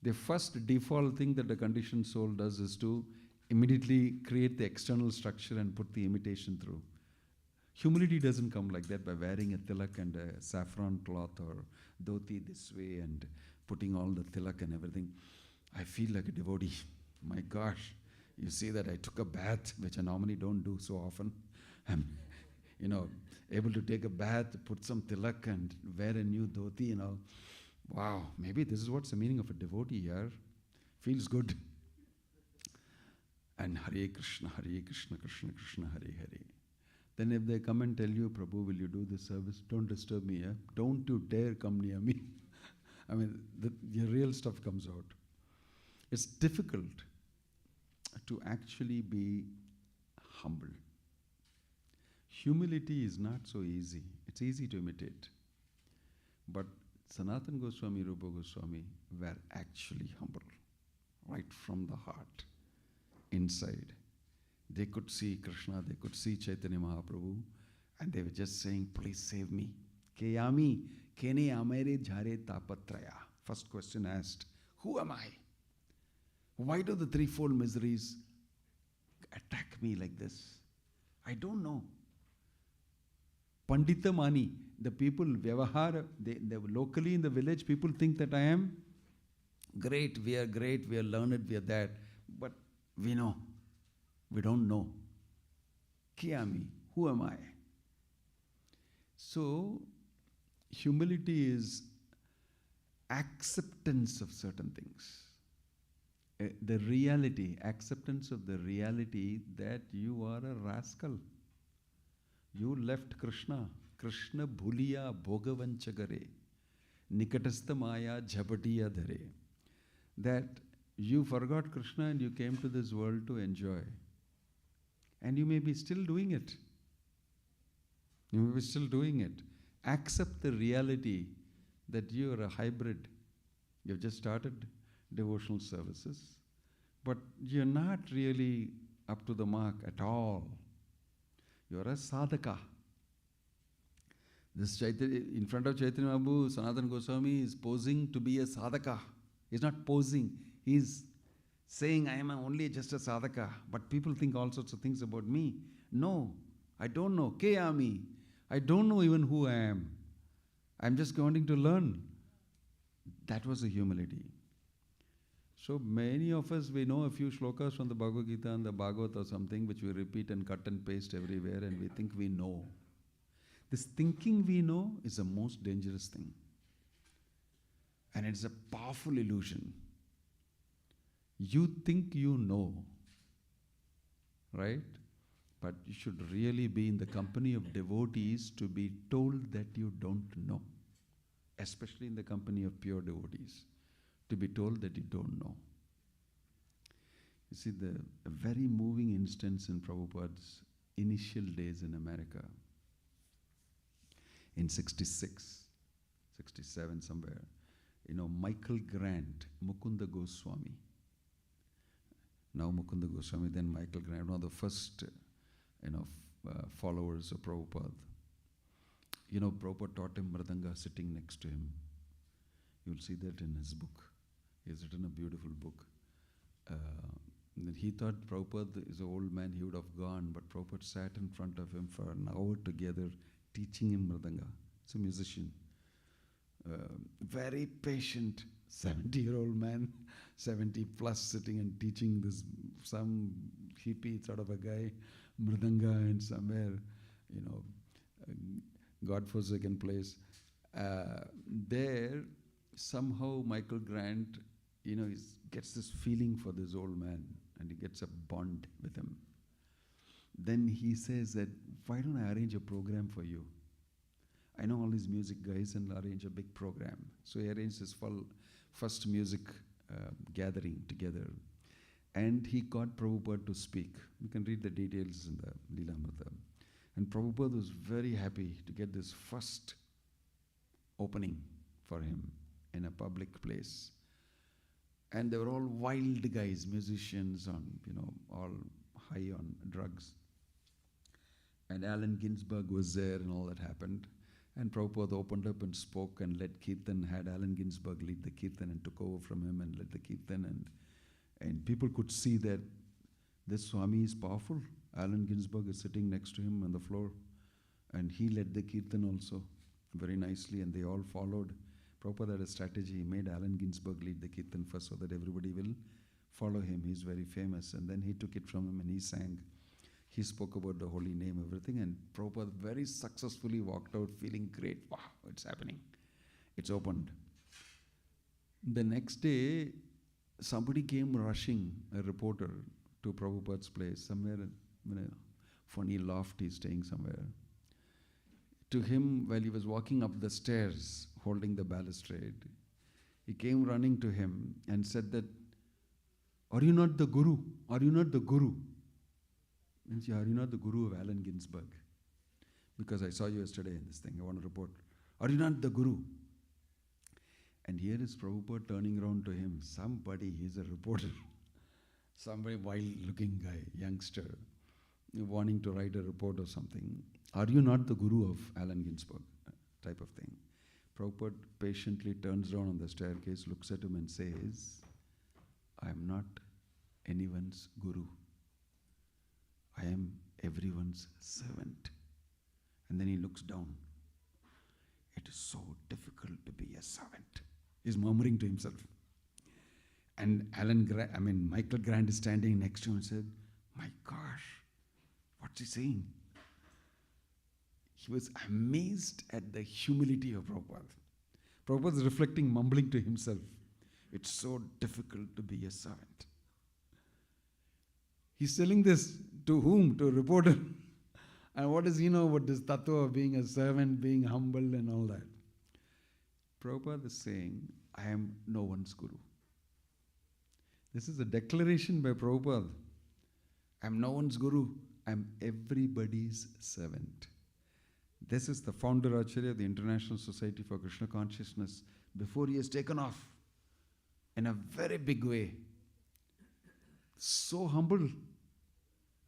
The first default thing that the conditioned soul does is to immediately create the external structure and put the imitation through. Humility doesn't come like that by wearing a tilak and a saffron cloth or dhoti this way and putting all the tilak and everything. I feel like a devotee. My gosh, you see that I took a bath, which I normally don't do so often. I'm, able to take a bath, put some tilak and wear a new dhoti, Wow, maybe this is what's the meaning of a devotee here. Feels good. And Hare Krishna, Krishna Krishna, Hare Hare. Then if they come and tell you, Prabhu, will you do this service? Don't disturb me, Don't you dare come near me. I mean, your real stuff comes out. It's difficult to actually be humble. Humility is not so easy. It's easy to imitate. But Sanatana Goswami, Rupa Goswami were actually humble, right from the heart, inside. They could see Krishna, they could see Chaitanya Mahaprabhu, and they were just saying, please save me. Keyami, kene amere jhare tapatraya. First question asked, who am I? Why do the threefold miseries attack me like this? I don't know. Pandita Mani, the people, Vyavahara, they locally in the village, people think that I am great, we are learned, we are that. But we know, we don't know. Kiyami, who am I? So, humility is acceptance of certain things. The reality, acceptance of the reality that you are a rascal. You left Krishna. Krishna bhuliya bhogavanchagare. Nikatastha maya jhabatiya dhare. That you forgot Krishna and you came to this world to enjoy. And you may be still doing it. You may be still doing it. Accept the reality that you are a hybrid. You've just started devotional services, but you're not really up to the mark at all. You're a sadhaka. This Chaitanya, in front of Chaitanya Mahaprabhu, Sanatana Goswami is posing to be a sadhaka. He's not posing. He's saying, I am only just a sadhaka, but people think all sorts of things about me. No, I don't know. Keyami. I don't know even who I am. I'm just wanting to learn. That was the humility. So many of us, we know a few shlokas from the Bhagavad Gita and the Bhagavad or something, which we repeat and cut and paste everywhere, and we think we know. This thinking we know is the most dangerous thing. And it's a powerful illusion. You think you know, right? But you should really be in the company of devotees to be told that you don't know. Especially in the company of pure devotees. To be told that you don't know. You see, a very moving instance in Prabhupada's initial days in America, in 66, 67 somewhere, Michael Grant, Mukunda Goswami. Now Mukunda Goswami, then Michael Grant, one of the first, followers of Prabhupada. Prabhupada taught him Mridanga sitting next to him. You'll see that in his book. He has written a beautiful book. He thought Prabhupada is an old man, he would have gone, but Prabhupada sat in front of him for an hour together, teaching him Mridanga. He's a musician. Very patient, 70-year-old man, 70 plus, sitting and teaching this, some hippie sort of a guy, Mridanga in somewhere, God-forsaken place. There, somehow Michael Grant, he gets this feeling for this old man and he gets a bond with him. Then he says that, why don't I arrange a program for you? I know all these music guys and arrange a big program. So he arranged this first music gathering together. And he got Prabhupada to speak. You can read the details in the Leelamrita. And Prabhupada was very happy to get this first opening for him in a public place. And they were all wild guys, musicians on, all high on drugs. And Allen Ginsberg was there and all that happened. And Prabhupada opened up and spoke and led Kirtan, had Allen Ginsberg lead the Kirtan and took over from him and led the Kirtan. And people could see that this Swami is powerful. Allen Ginsberg is sitting next to him on the floor. And he led the Kirtan also very nicely, and they all followed. Prabhupada had a strategy. He made Allen Ginsberg lead the Kirtan first so that everybody will follow him. He's very famous. And then he took it from him and he sang. He spoke about the holy name, everything. And Prabhupada very successfully walked out feeling great. Wow, it's happening. It's opened. The next day, somebody came rushing, a reporter, to Prabhupada's place, somewhere in a funny loft, he's staying somewhere. To him, while he was walking up the stairs, holding the balustrade, he came running to him and said that, "Are you not the Guru? Are you not the Guru?" Means, "Are you not the Guru of Allen Ginsberg? Because I saw you yesterday in this thing, I want to report. Are you not the Guru?" And here is Prabhupada turning around to him. Somebody, he's a reporter, some very wild-looking guy, youngster, wanting to write a report or something. "Are you not the Guru of Allen Ginsberg?" Type of thing. Prabhupada patiently turns around on the staircase, looks at him and says, "I am not anyone's Guru. I am everyone's servant." And then he looks down. "It is so difficult to be a servant." He's murmuring to himself. And Michael Grant is standing next to him and said, "My gosh, what's he saying?" He was amazed at the humility of Prabhupada. Prabhupada is reflecting, mumbling to himself, "It's so difficult to be a servant." He's telling this to whom? To a reporter. And what does he know about this tattva of being a servant, being humble and all that? Prabhupada is saying, "I am no one's Guru." This is a declaration by Prabhupada. "I am no one's Guru. I am everybody's servant." This is the founder Acharya of the International Society for Krishna Consciousness before he has taken off in a very big way. So humble.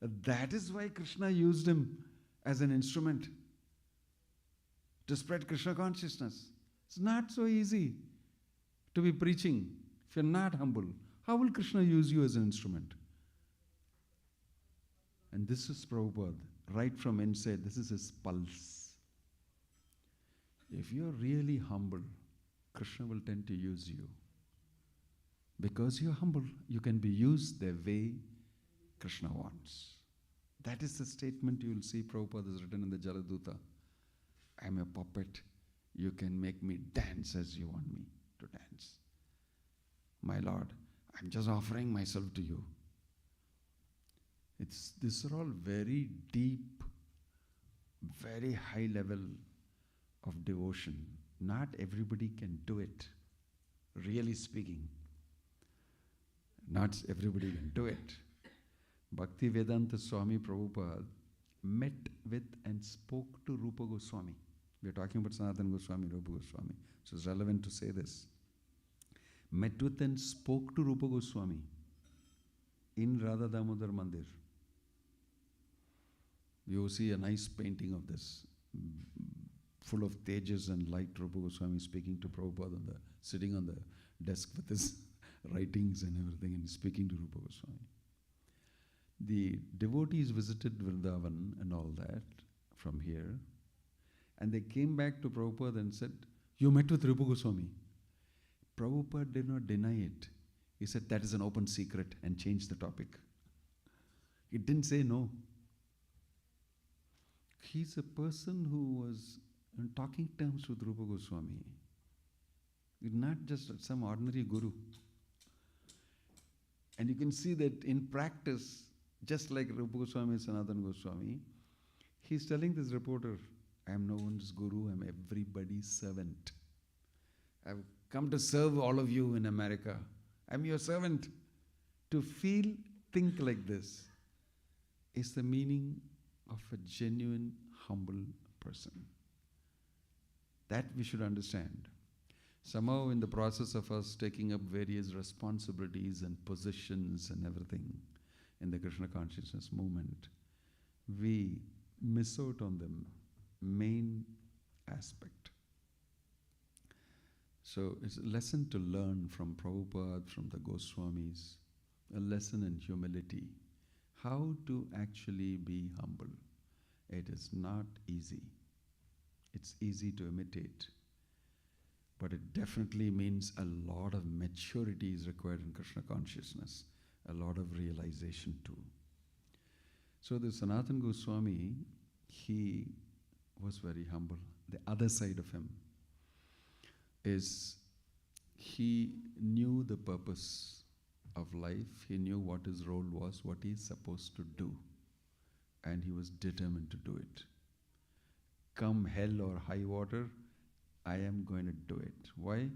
That is why Krishna used him as an instrument to spread Krishna consciousness. It's not so easy to be preaching if you're not humble. How will Krishna use you as an instrument? And this is Prabhupada, right from inside. This is his pulse. If you're really humble, Krishna will tend to use you. Because you're humble, you can be used the way Krishna wants. That is the statement you will see Prabhupada has written in the Jaladuta. "I'm a puppet. You can make me dance as you want me to dance. My Lord, I'm just offering myself to you." These are all very deep, very high level of devotion. Not everybody can do it, really speaking. Not everybody can do it. Bhakti Vedanta Swami Prabhupada met with and spoke to Rupa Goswami. We are talking about Sanatana Goswami, Rupa Goswami. So it's relevant to say this. Met with and spoke to Rupa Goswami in Radha Damodar Mandir. You will see a nice painting of this, full of tejas and light. Rupa Goswami speaking to Prabhupada, sitting on the desk with his writings and everything, and speaking to Rupa Goswami. The devotees visited Vrindavan and all that from here, and they came back to Prabhupada and said, "You met with Rupa Goswami." Prabhupada did not deny it. He said, "That is an open secret," and changed the topic. He didn't say no. He's a person who was in talking terms with Rupa Goswami. He's not just some ordinary guru. And you can see that in practice, just like Rupa Goswami and Sanatana Goswami, he's telling this reporter, "I am no one's guru, I am everybody's servant. I've come to serve all of you in America. I'm your servant." To think like this is the meaning of a genuine, humble person. That we should understand. Somehow in the process of us taking up various responsibilities and positions and everything in the Krishna consciousness movement, we miss out on the main aspect. So it's a lesson to learn from Prabhupada, from the Goswamis, a lesson in humility. How to actually be humble. It is not easy. It's easy to imitate. But it definitely means a lot of maturity is required in Krishna consciousness. A lot of realization too. So the Sanatana Goswami, he was very humble. The other side of him is he knew the purpose of life. He knew what his role was, what he's supposed to do. And he was determined to do it. Come hell or high water, I am going to do it. Why?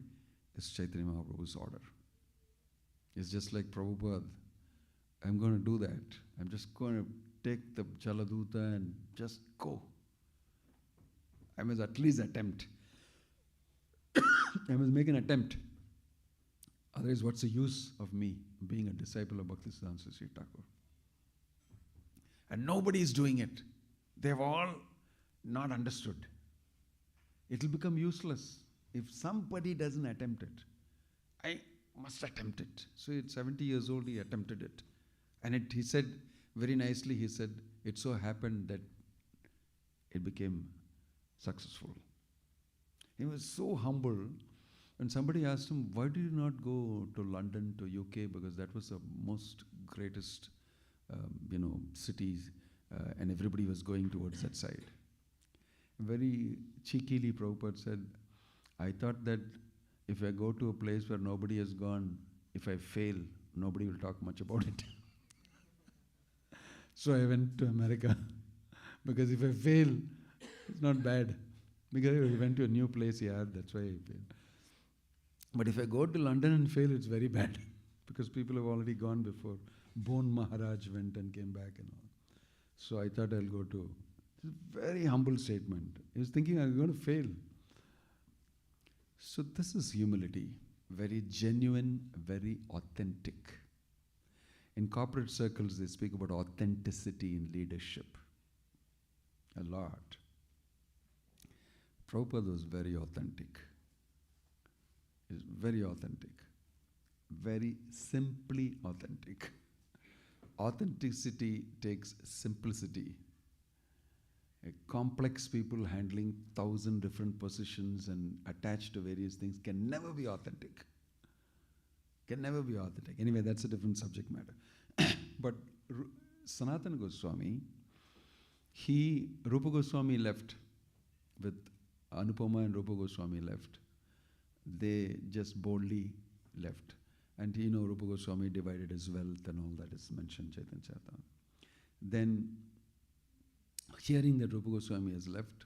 It's Chaitanya Mahaprabhu's order. It's just like Prabhupada. I'm going to do that. I'm just going to take the Jaladuta and just go. I must at least attempt. I must make an attempt. Otherwise, what's the use of me being a disciple of Bhaktisiddhanta Sri Thakur? And nobody is doing it. They've all not understood. It will become useless if somebody doesn't attempt it. I must attempt it. So at 70 years old, he attempted it. And he said, very nicely, he said, it so happened that it became successful. He was so humble. And somebody asked him, why did you not go to London, to UK? Because that was the most greatest, cities, and everybody was going towards that side. Very cheekily, Prabhupada said, I thought that if I go to a place where nobody has gone, if I fail, nobody will talk much about it. So I went to America. Because if I fail, it's not bad. Because I went to a new place, that's why I failed. But if I go to London and fail, it's very bad. Because people have already gone before. Bon Maharaj went and came back and all. So I thought I'll go to... It's a very humble statement. He was thinking I'm going to fail. So this is humility. Very genuine, very authentic. In corporate circles, they speak about authenticity in leadership. A lot. Prabhupada was very authentic. He's very authentic. Very simply authentic. Authenticity takes simplicity. Complex people handling 1,000 different positions and attached to various things can never be authentic. Can never be authentic. Anyway, that's a different subject matter. But Sanatana Goswami, Rupa Goswami left with Anupama, and Rupa Goswami left. They just boldly left. And Rupa Goswami divided his wealth and all that is mentioned, Chaitanya Charitamrita. Then, hearing that Rupa Goswami has left,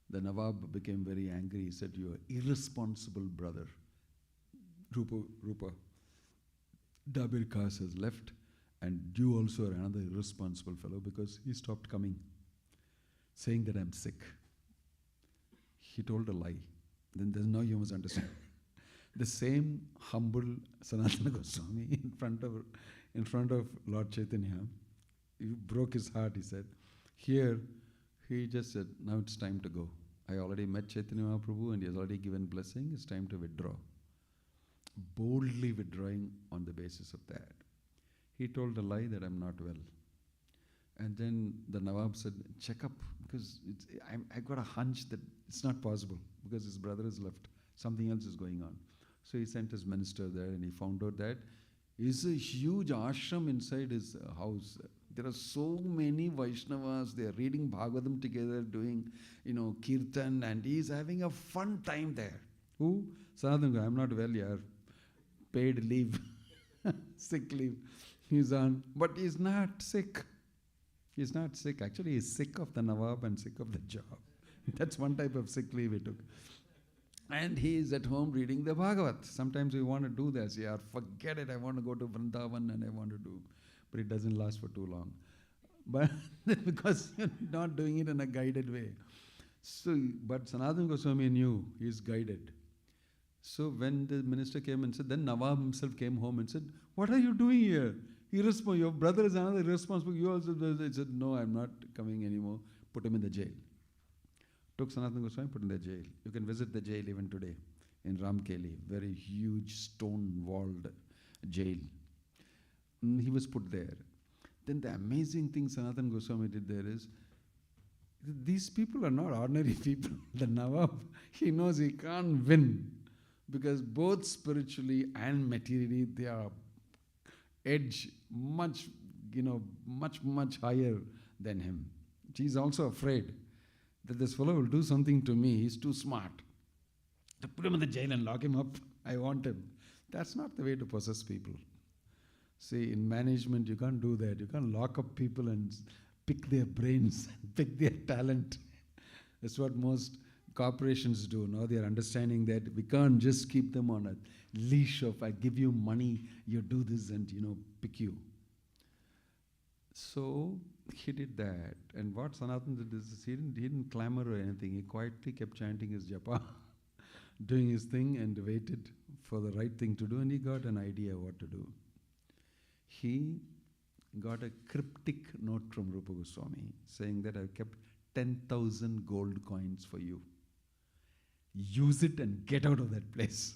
the Nawab became very angry. He said, you are irresponsible brother. Rupa, Dabir Khas has left, and you also are another irresponsible fellow, because he stopped coming, saying that I'm sick. He told a lie. Then now you must understand. The same humble Sanatana Goswami in front of Lord Chaitanya, he broke his heart, he said. Here, he just said, now it's time to go. I already met Chaitanya Mahaprabhu and he has already given blessing, it's time to withdraw. Boldly withdrawing on the basis of that. He told a lie that I'm not well. And then the Nawab said, check up, because I got a hunch that it's not possible, because his brother has left. Something else is going on. So he sent his minister there and he found out that it's a huge ashram inside his house. There are so many Vaishnavas, they are reading Bhagavatam together, doing, kirtan, and he's having a fun time there. Who? Sanatana, I'm not well, yeah. Paid leave, sick leave. He's on, but he's not sick. He's not sick. Actually, he's sick of the Nawab and sick of the job. That's one type of sick leave he took. And he is at home reading the Bhagavat. Sometimes we want to do this. Yeah, forget it. I want to go to Vrindavan and I want to do. But it doesn't last for too long. But because you're not doing it in a guided way. So, but Sanatana Goswami knew he is guided. So when the minister came and said, then Nawab himself came home and said, what are you doing here? Your brother is another irresponsible. You also, he said, no, I'm not coming anymore. Put him in the jail. Took Sanatana Goswami, put in the jail. You can visit the jail even today in Ramkeli, very huge stone-walled jail. He was put there. Then the amazing thing Sanatana Goswami did there is, these people are not ordinary people. The Nawab, he knows he can't win because both spiritually and materially they are edge much, much higher than him. He's also afraid that this fellow will do something to me. He's too smart. To put him in the jail and lock him up, I want him. That's not the way to possess people. See, in management, you can't do that. You can't lock up people and pick their brains, pick their talent. That's what most corporations do. Now they are understanding that we can't just keep them on a leash of, I give you money, you do this and, pick you. So he did that. And what Sanatana did is, he didn't clamor or anything. He quietly kept chanting his japa, doing his thing, and waited for the right thing to do. And he got an idea what to do. He got a cryptic note from Rupa Goswami saying that I've kept 10,000 gold coins for you. Use it and get out of that place.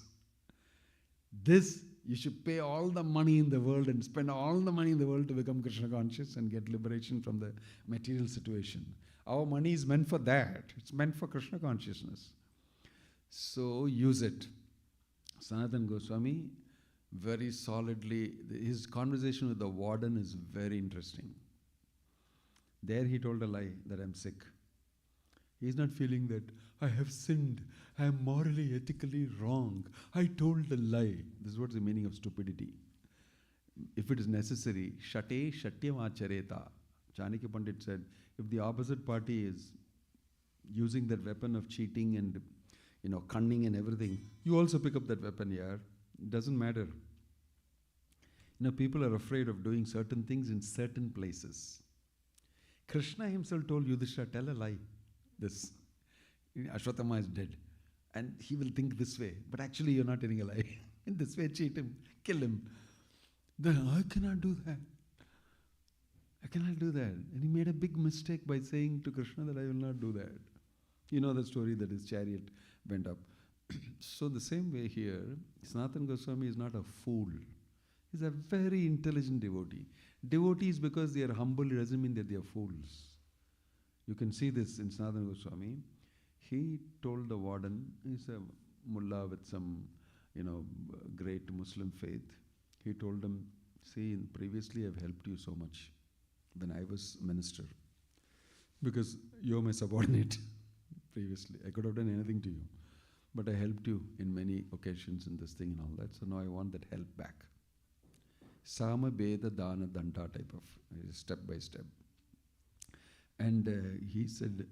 This, you should pay all the money in the world and spend all the money in the world to become Krishna conscious and get liberation from the material situation. Our money is meant for that. It's meant for Krishna consciousness. So use it. Sanatana Goswami very solidly, his conversation with the warden is very interesting. There he told a lie that I'm sick. He's not feeling that I have sinned, I am morally, ethically wrong. I told a lie. This is what's the meaning of stupidity. If it is necessary, shate shatyam achareta. Chanakya Pandit said, if the opposite party is using that weapon of cheating and cunning and everything, you also pick up that weapon here. It doesn't matter. People are afraid of doing certain things in certain places. Krishna himself told Yudhishthira, tell a lie. This. Ashwatthama is dead. And he will think this way. But actually you're not telling a lie. In this way, cheat him, kill him. Then I cannot do that. I cannot do that. And he made a big mistake by saying to Krishna that I will not do that. You know the story that his chariot went up. So the same way here, Sanatana Goswami is not a fool. He's a very intelligent devotee. Devotees, because they are humble, it doesn't mean that they are fools. You can see this in Sanatana Goswami. He told the warden, he's a mullah with some, great Muslim faith. He told him, see, previously I've helped you so much when I was minister. Because you're my subordinate previously. I could have done anything to you. But I helped you in many occasions in this thing and all that. So now I want that help back. Sama Beda Dana Danta type of step by step. And he said,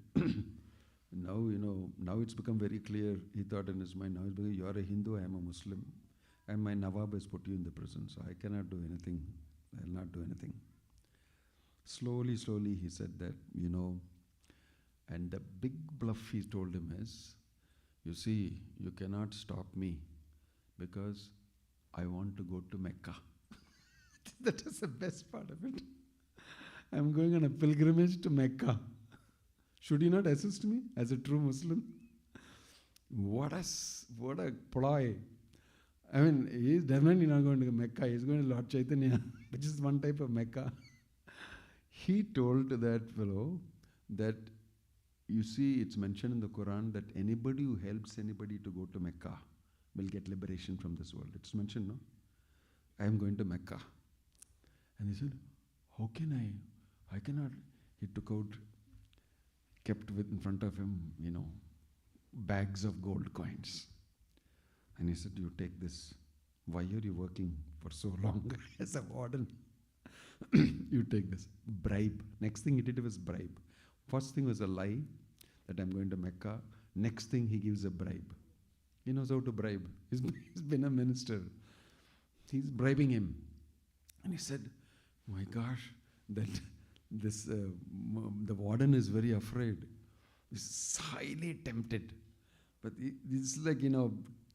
now it's become very clear. He thought in his mind, now it's become, you're a Hindu, I am a Muslim. And my Nawab has put you in the prison, so I cannot do anything. I'll not do anything. Slowly he said that, and the big bluff he told him is, you see, you cannot stop me because I want to go to Mecca. That is the best part of it. I'm going on a pilgrimage to Mecca. Should you not assist me as a true Muslim? What a ploy. I mean, he is definitely not going to Mecca. He is going to Lord Chaitanya, which is one type of Mecca. He told that fellow that, you see, it's mentioned in the Quran that anybody who helps anybody to go to Mecca will get liberation from this world. It's mentioned, no? I am going to Mecca. And he said, how can I cannot. He took out, kept in front of him, bags of gold coins. And he said, you take this. Why are you working for so long as a warden? You take this. Bribe. Next thing he did was bribe. First thing was a lie that I'm going to Mecca. Next thing he gives a bribe. He knows how to bribe. He's been a minister. He's bribing him. And he said, my gosh, that the warden is very afraid. He's highly tempted. But it's like,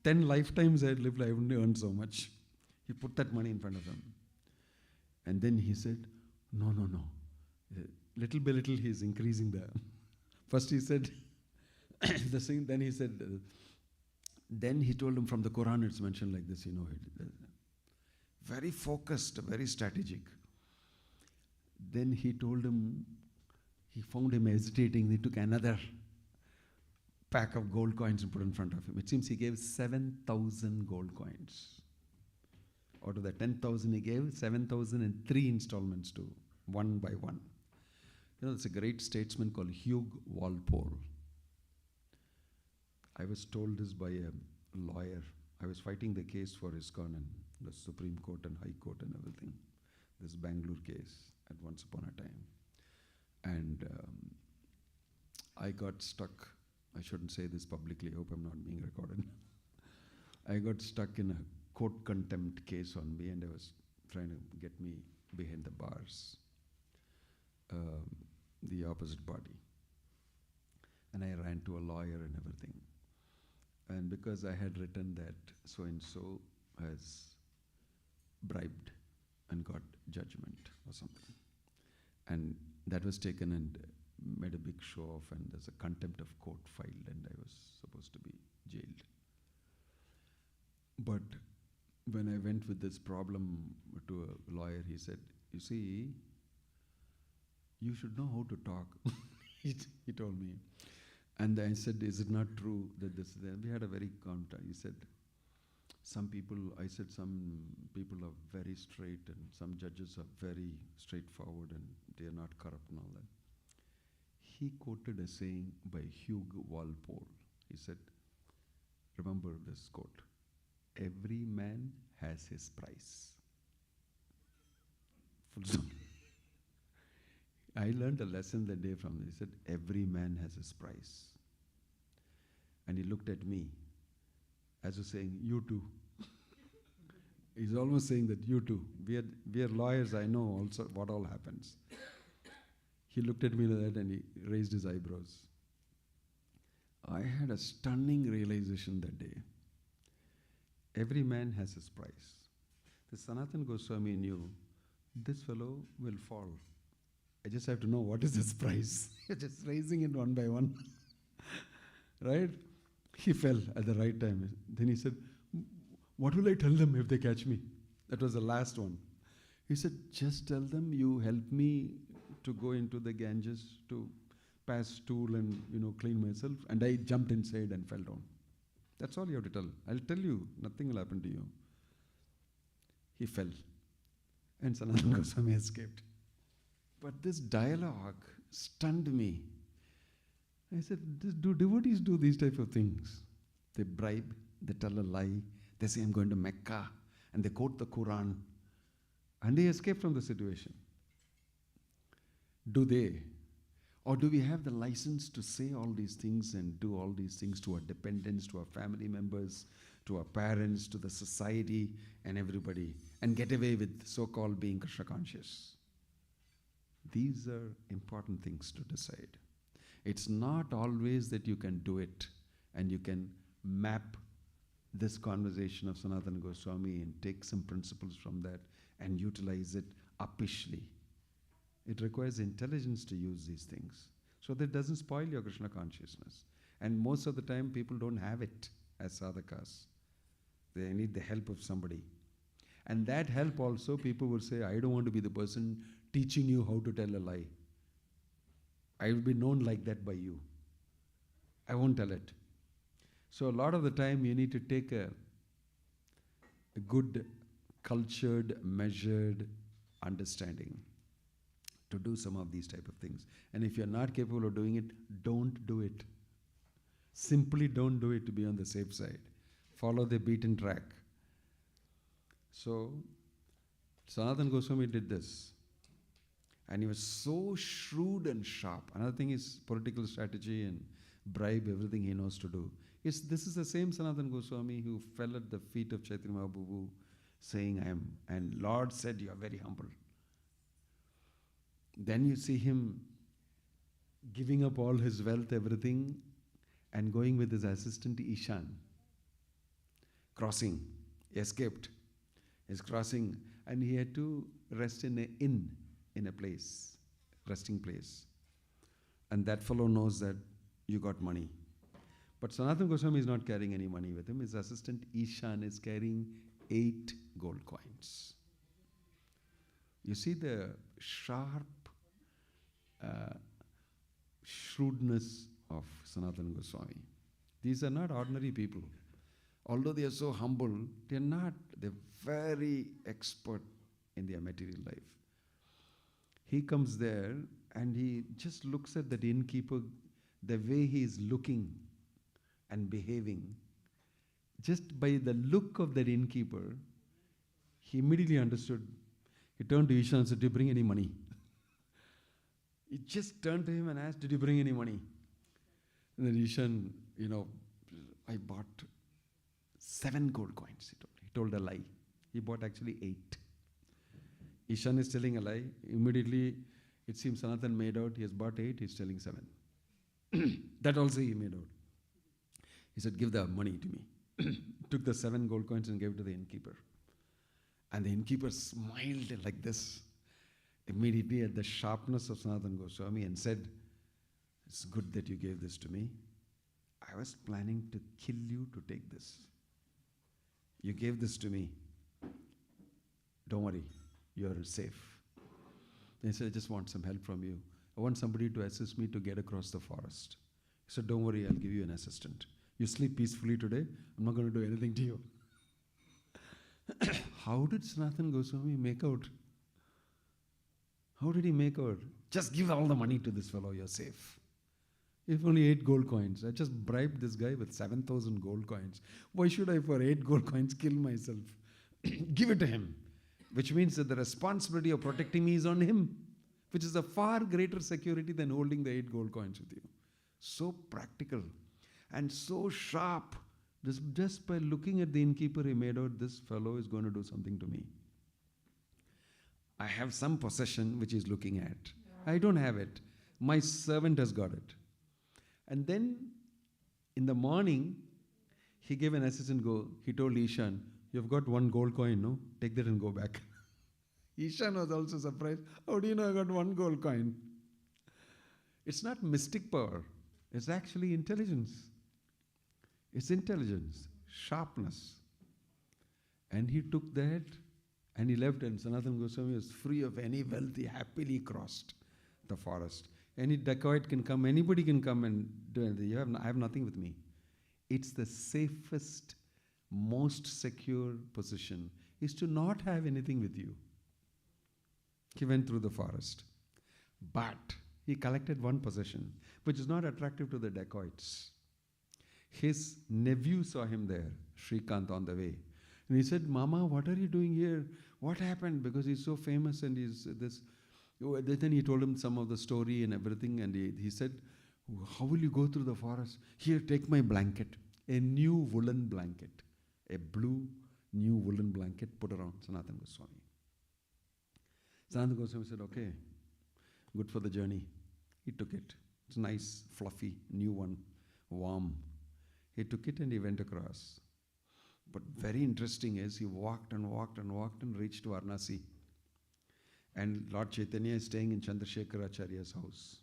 10 lifetimes I had lived, I wouldn't earn so much. He put that money in front of him. And then he said, no. Little by little he is increasing the... First he said, the thing, then he said, then he told him from the Quran it's mentioned like this, very focused, very strategic. Then he told him, he found him hesitating. He took another pack of gold coins and put in front of him. It seems he gave 7,000 gold coins. Out of the 10,000 he gave, 7,000 in 3 installments to one by one. There's a great statesman called Hugh Walpole. I was told this by a lawyer. I was fighting the case for ISKCON and the Supreme Court and High Court and everything. This Bangalore case at once upon a time. And I got stuck. I shouldn't say this publicly. I hope I'm not being recorded. I got stuck in a court contempt case on me, and they was trying to get me behind the bars, the opposite party. And I ran to a lawyer and everything. And because I had written that so-and-so has bribed and got judgment or something. And that was taken and made a big show of, and there's a contempt of court filed, and I was supposed to be jailed. But when I went with this problem to a lawyer, he said, you see, you should know how to talk. he told me. And I said, is it not true that this, we had a very calm time. He said, some people are very straight, and some judges are very straightforward, and they are not corrupt and all that. He quoted a saying by Hugh Walpole. He said, remember this quote, every man has his price. Full stop. I learned a lesson that day from him. He said, every man has his price. And he looked at me as was saying, you too. He's almost saying that you too. We are lawyers, I know also what all happens. He looked at me like that and he raised his eyebrows. I had a stunning realization that day. Every man has his price. The Sanatana Goswami knew this fellow will fall. I just have to know what is his price. Just raising it one by one. Right? He fell at the right time. Then he said, what will I tell them if they catch me? That was the last one. He said, just tell them you help me to go into the Ganges to pass stool and clean myself. And I jumped inside and fell down. That's all you have to tell. I'll tell you, nothing will happen to you. He fell. And Sanatana Goswami escaped. But this dialogue stunned me. I said, do devotees do these type of things? They bribe, they tell a lie, they say, I'm going to Mecca, and they quote the Quran, and they escape from the situation. Do they? Or do we have the license to say all these things and do all these things to our dependents, to our family members, to our parents, to the society, and everybody, and get away with so-called being Krishna conscious? These are important things to decide. It's not always that you can do it and you can map this conversation of Sanatana Goswami and take some principles from that and utilize it uppishly. It requires intelligence to use these things so that it doesn't spoil your Krishna consciousness. And most of the time people don't have it as sadhakas. They need the help of somebody. And that help also, people will say, I don't want to be the person teaching you how to tell a lie. I will be known like that by you. I won't tell it. So a lot of the time you need to take a good, cultured, measured understanding to do some of these type of things. And if you're not capable of doing it, don't do it. Simply don't do it to be on the safe side. Follow the beaten track. So Sanatana Goswami did this. And he was so shrewd and sharp. Another thing is political strategy and bribe, everything he knows to do. This is the same Sanatana Goswami who fell at the feet of Chaitanya Mahaprabhu saying, I am, and Lord said, you are very humble. Then you see him giving up all his wealth, everything, and going with his assistant Ishan. crossing, escaped. He's crossing, and he had to rest in an inn, in a place, resting place. And that fellow knows that you got money. But Sanatana Goswami is not carrying any money with him. His assistant Ishan is carrying 8 gold coins. You see the sharp shrewdness of Sanatana Goswami. These are not ordinary people. Although they are so humble, they're not. They're very expert in their material life. He comes there and he just looks at that innkeeper, the way he is looking and behaving. Just by the look of that innkeeper, he immediately understood. He turned to Ishan and said, "Did you bring any money?" He just turned to him and asked, "Did you bring any money?" And then Ishan, "I bought 7 gold coins," he told. He told a lie. He bought actually 8. Ishan is telling a lie. Immediately, it seems Sanatan made out he has bought 8, he's telling 7. That also he made out. He said, "Give the money to me." Took the 7 gold coins and gave it to the innkeeper. And the innkeeper smiled like this, immediately at the sharpness of Sanatana Goswami, and said, "It's good that you gave this to me. I was planning to kill you to take this. You gave this to me. Don't worry, you're safe." He said, "I just want some help from you. I want somebody to assist me to get across the forest." He said, "Don't worry, I'll give you an assistant. You sleep peacefully today. I'm not going to do anything to you." How did Sanatana Goswami make out? How did he make out? Just give all the money to this fellow, you're safe. If only 8 gold coins. I just bribed this guy with 7,000 gold coins. Why should I, for 8 gold coins, kill myself? Give it to him. Which means that the responsibility of protecting me is on him, which is a far greater security than holding the 8 gold coins with you. So practical and so sharp. Just by looking at the innkeeper, he made out this fellow is going to do something to me. I have some possession which he's looking at. I don't have it. My servant has got it. And then in the morning, he gave an assistant go. He told Ishan, "You've got 1 gold coin, no? Take that and go back." Ishan was also surprised. "How do you know I got 1 gold coin?" It's not mystic power. It's actually intelligence. It's intelligence, sharpness. And he took that and he left, and Sanatana Goswami was free of any wealth. He happily crossed the forest. Any dacoit can come, anybody can come and do anything. I have nothing with me. It's the safest, most secure position is to not have anything with you. He went through the forest. But he collected one possession, which is not attractive to the dacoits. His nephew saw him there, Shrikant, on the way. And he said, "Mama, what are you doing here? What happened?" Because he's so famous and he's this. Then he told him some of the story and everything. And he said, "How will you go through the forest? Here, take my blanket." A new woolen blanket. A blue, new woolen blanket put around Sanatana Goswami. Sanatana Goswami said, "Okay, good for the journey." He took it. It's nice, fluffy, new one, warm. He took it and he went across. But very interesting is he walked and walked and walked and reached Varanasi. And Lord Chaitanya is staying in Chandrasekhar Acharya's house.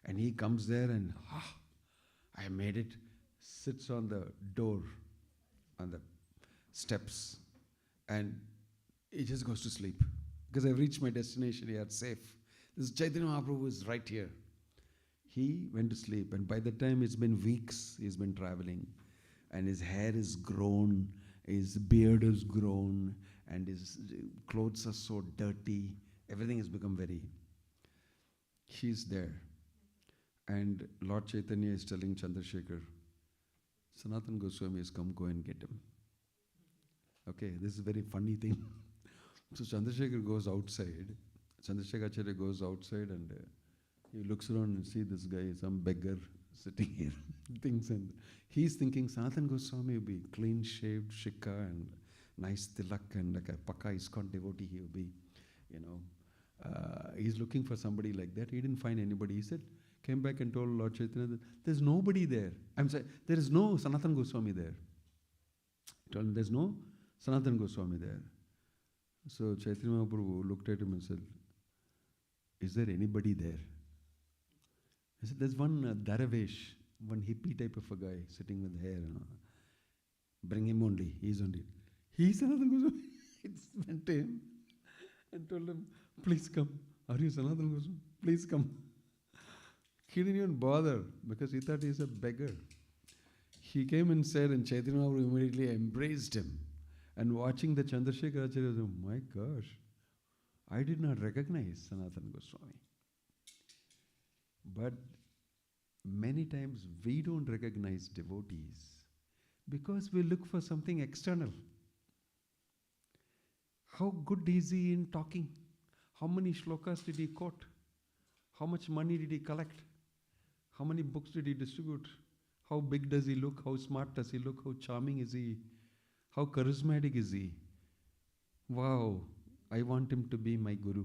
And he comes there and, I made it, sits on the door, on the steps, and he just goes to sleep. Because I've reached my destination here, safe. This Chaitanya Mahaprabhu is right here. He went to sleep, and by the time it's been weeks, he's been traveling, and his hair is grown, his beard is grown, and his clothes are so dirty. Everything has become very. He's there. And Lord Chaitanya is telling Chandrasekhar, "Sanatana Goswami has come, go and get him." Okay, this is a very funny thing. So Chandrasekhar goes outside. Chandrasekhar Acharya goes outside and he looks around and sees this guy, some beggar sitting here. Things, and he's thinking Sanatana Goswami will be clean shaved, shikha and nice tilak and like a paka ISKCON devotee he will be, he's looking for somebody like that. He didn't find anybody. He said, came back and told Lord Chaitanya that there's nobody there. I'm sorry, there is no Sanatana Goswami there. Told him, there's no Sanatana Goswami there. So Chaitanya Mahaprabhu looked at him and said, is there anybody there? He said, there's one Daravesh, one hippie type of a guy sitting with hair. Bring him only, he's only. He's Sanatana Goswami. It went to him and told him, please come. Are you Sanatana Goswami? Please come. He didn't even bother because he thought he's a beggar. He came and said, and Chaitanya Mahaprabhu immediately embraced him. And watching the Chandrasekhar Acharya, oh my gosh, I did not recognize Sanatana Goswami. But many times we don't recognize devotees because we look for something external. How good is he in talking? How many shlokas did he quote? How much money did he collect? How many books did he distribute? How big does he look? How smart does he look? How charming is he? How charismatic is he? Wow, I want him to be my guru.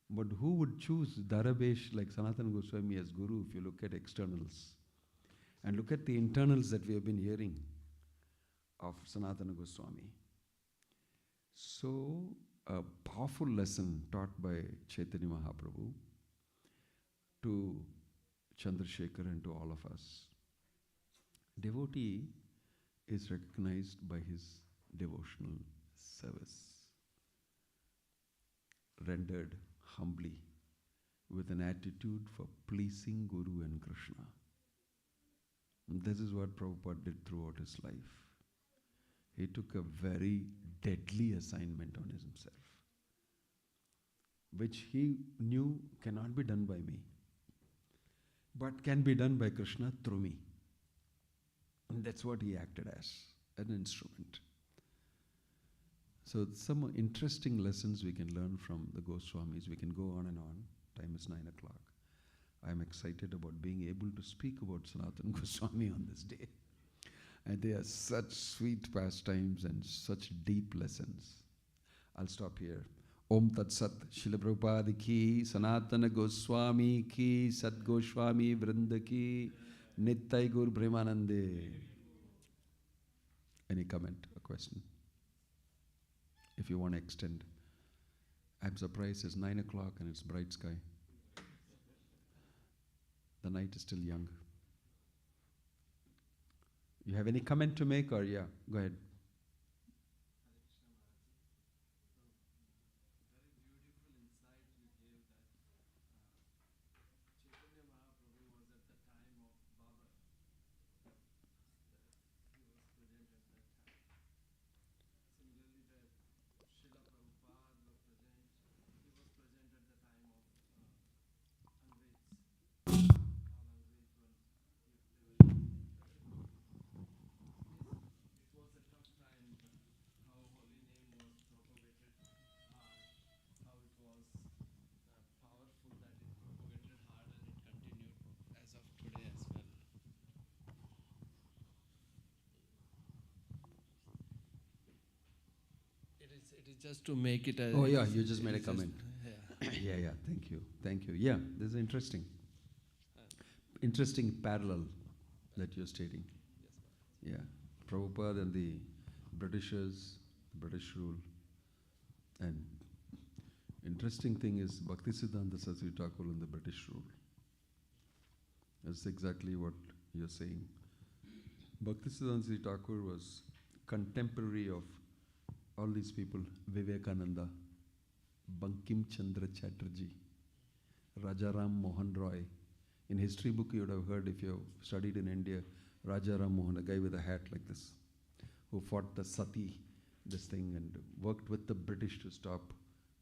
But who would choose Darabesh like Sanatana Goswami as guru if you look at externals? And look at the internals that we have been hearing of Sanatana Goswami. So, a powerful lesson taught by Chaitanya Mahaprabhu to Chandrasekhar and to all of us. Devotee is recognized by his devotional service, rendered humbly with an attitude for pleasing Guru and Krishna. And this is what Prabhupada did throughout his life. He took a very deadly assignment on himself, which he knew cannot be done by me, but can be done by Krishna through me. And that's what he acted as, an instrument. So some interesting lessons we can learn from the Goswamis. We can go on and on. Time is 9 o'clock. I'm excited about being able to speak about Sanatana Goswami on this day. And they are such sweet pastimes and such deep lessons. I'll stop here. Om Tat Sat, Srila Prabhupada ki, Sanatana Goswami ki, Sat Goswami Vrinda ki, Nittai Gur Premanande. Any comment or question? If you want to extend. I'm surprised it's 9 o'clock and it's bright sky. The night is still young. You have any comment to make or yeah, go ahead. Just to make it a... Oh yeah, you just made a comment. Yeah. Yeah, thank you. Yeah, this is interesting parallel that you're stating. Yeah, Prabhupada and the Britishers, British rule. And interesting thing is Bhaktisiddhanta Saraswati Thakur and the British rule. That's exactly what you're saying. Bhaktisiddhanta Saraswati Thakur was contemporary of all these people, Vivekananda, Bankim Chandra Chatterjee, Rajaram Mohan Roy. In history book you would have heard, if you have studied in India, Rajaram Mohan, a guy with a hat like this, who fought the Sati, this thing, and worked with the British to stop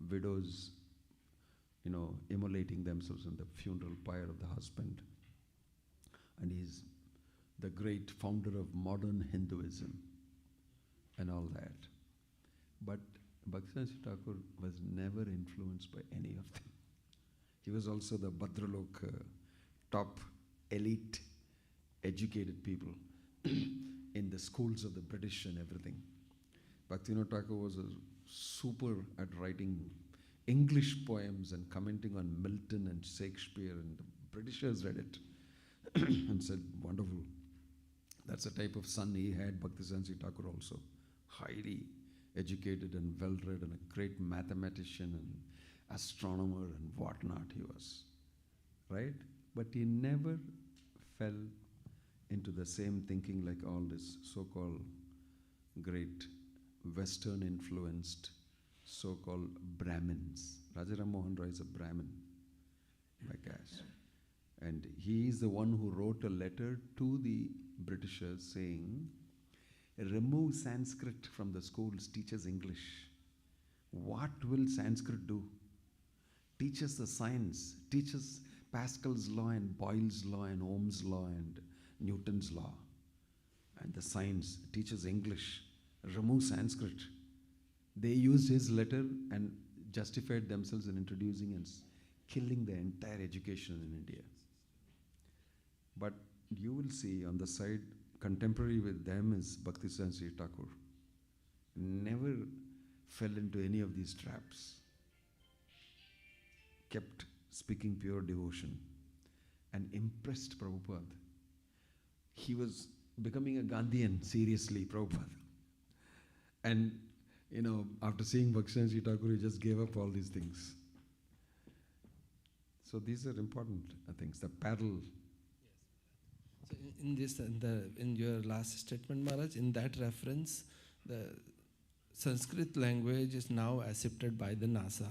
widows, immolating themselves in the funeral pyre of the husband. And he's the great founder of modern Hinduism and all that. But Bhaktisiddhanta Thakur was never influenced by any of them. He was also the Bhadralok top elite educated people in the schools of the British and everything. Bhaktisiddhanta Thakur was super at writing English poems and commenting on Milton and Shakespeare, and the Britishers read it and said, wonderful. That's the type of son he had, Bhaktisiddhanta Thakur also. Highly educated and well-read and a great mathematician and astronomer and whatnot he was. Right? But he never fell into the same thinking like all this so-called great Western influenced so-called Brahmins. Rajaram Mohan Roy is a Brahmin by caste. And he is the one who wrote a letter to the Britishers saying, remove Sanskrit from the schools, teach us English. What will Sanskrit do? Teach us the science, teach us Pascal's law and Boyle's law and Ohm's law and Newton's law. And the science, teach us English. Remove Sanskrit. They used his letter and justified themselves in introducing and killing the entire education in India. But you will see on the side, contemporary with them is Bhaktisiddhanta Thakur. Never fell into any of these traps. Kept speaking pure devotion and impressed Prabhupada. He was becoming a Gandhian, seriously, Prabhupada. And, after seeing Bhaktisiddhanta Thakur, he just gave up all these things. So these are important things. The parallel. So in your last statement, Maharaj, in that reference, the Sanskrit language is now accepted by the NASA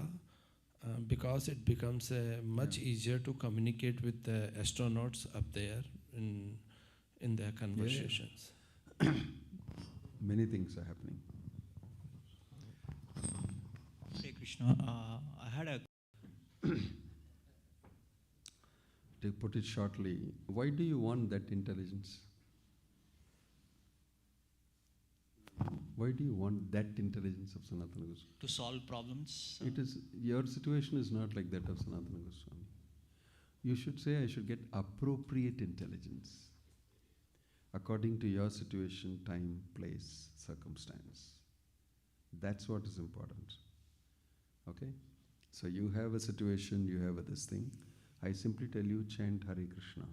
because it becomes much easier to communicate with the astronauts up there in their conversations. Yeah. Many things are happening. Hare Krishna. I had a To put it shortly, why do you want that intelligence? Why do you want that intelligence of Sanatana Goswami? to solve problems. It is, your situation is not like that of Sanatana Goswami. You should say, I should get appropriate intelligence according to your situation, time, place, circumstance. That's what is important. Okay? So you have a situation, you have this thing. I simply tell you, chant Hare Krishna.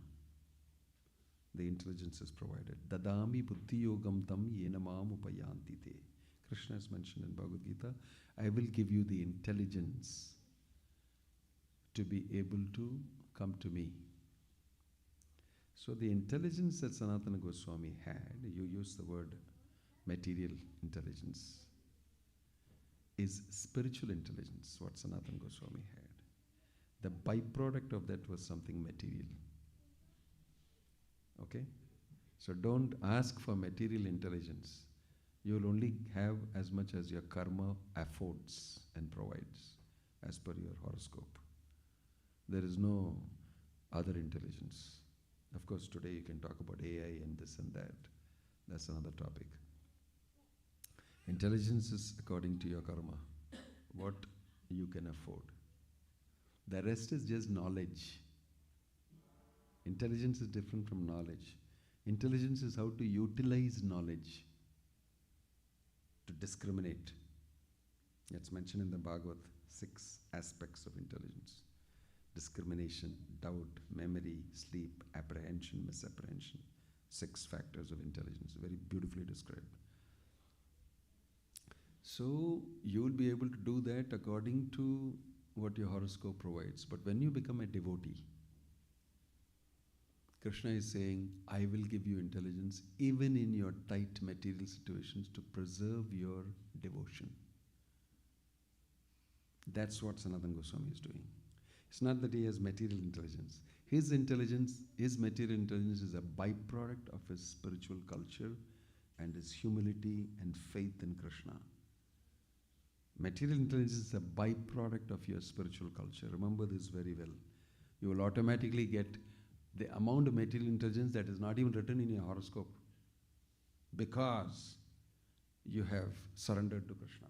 The intelligence is provided. Dadami buddhi yogam tam yenamam upayanti te. Krishna is mentioned in Bhagavad Gita. I will give you the intelligence to be able to come to me. So the intelligence that Sanatana Goswami had, you use the word material intelligence, is spiritual intelligence, what Sanatana Goswami had. The byproduct of that was something material. Okay? So don't ask for material intelligence. You will only have as much as your karma affords and provides as per your horoscope. There is no other intelligence. Of course, today you can talk about AI and this and that. That's another topic. Intelligence is according to your karma, what you can afford. The rest is just knowledge. Intelligence is different from knowledge. Intelligence is how to utilize knowledge, to discriminate. It's mentioned in the Bhagavad, 6 aspects of intelligence. Discrimination, doubt, memory, sleep, apprehension, misapprehension. 6 factors of intelligence, very beautifully described. So you will be able to do that according to what your horoscope provides. But when you become a devotee, Krishna is saying, I will give you intelligence even in your tight material situations to preserve your devotion. That's what Sanatana Goswami is doing. It's not that he has material intelligence. His intelligence, his material intelligence is a byproduct of his spiritual culture and his humility and faith in Krishna. Material intelligence is a byproduct of your spiritual culture. Remember this very well. You will automatically get the amount of material intelligence that is not even written in your horoscope because you have surrendered to Krishna.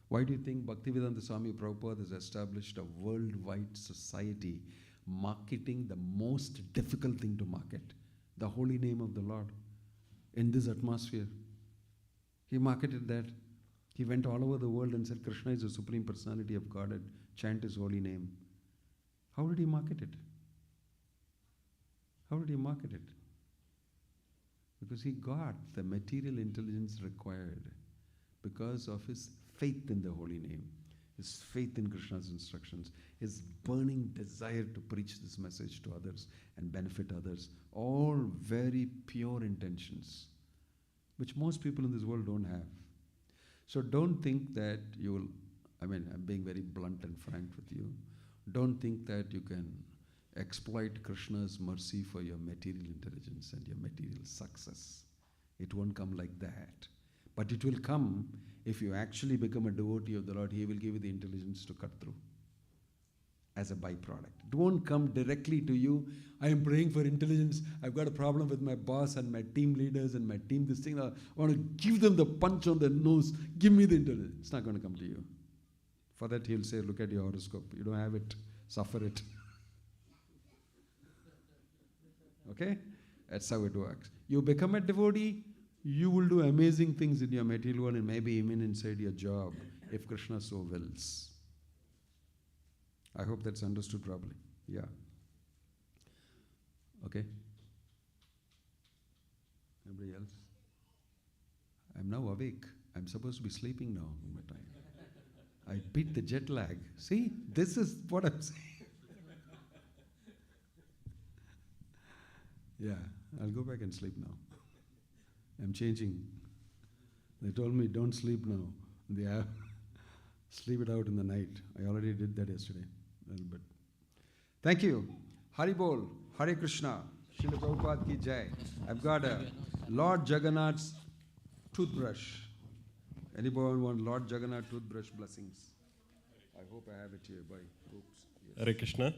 Why do you think Bhakti Vinoda Swami Prabhupada has established a worldwide society marketing the most difficult thing to market, the holy name of the Lord, in this atmosphere? He marketed that. He went all over the world and said, Krishna is the Supreme Personality of Godhead, chant His holy name. How did he market it? How did he market it? Because he got the material intelligence required because of his faith in the holy name, his faith in Krishna's instructions, his burning desire to preach this message to others and benefit others. All very pure intentions, which most people in this world don't have. So don't think that you will, I'm being very blunt and frank with you. Don't think that you can exploit Krishna's mercy for your material intelligence and your material success. It won't come like that. But it will come if you actually become a devotee of the Lord. He will give you the intelligence to cut through as a byproduct. It won't come directly to you. I am praying for intelligence. I've got a problem with my boss and my team leaders and my team this thing. I want to give them the punch on the nose. Give me the intelligence. It's not going to come to you. For that he'll say, look at your horoscope. You don't have it. Suffer it. Okay? That's how it works. You become a devotee, you will do amazing things in your material world and maybe even inside your job if Krishna so wills. I hope that's understood properly. Yeah. Okay? Anybody else? I'm now awake. I'm supposed to be sleeping now. But I beat the jet lag. See? This is what I'm saying. Yeah, I'll go back and sleep now. I'm changing. They told me don't sleep now. They have sleep it out in the night. I already did that yesterday. But thank you. Hari Bol, Hare Krishna, Srila Prabhupada ki jai. I've got a Lord Jagannath's toothbrush. Anyone want Lord Jagannath toothbrush blessings? I hope I have it here. Bye. Oops. Yes. Hare Krishna.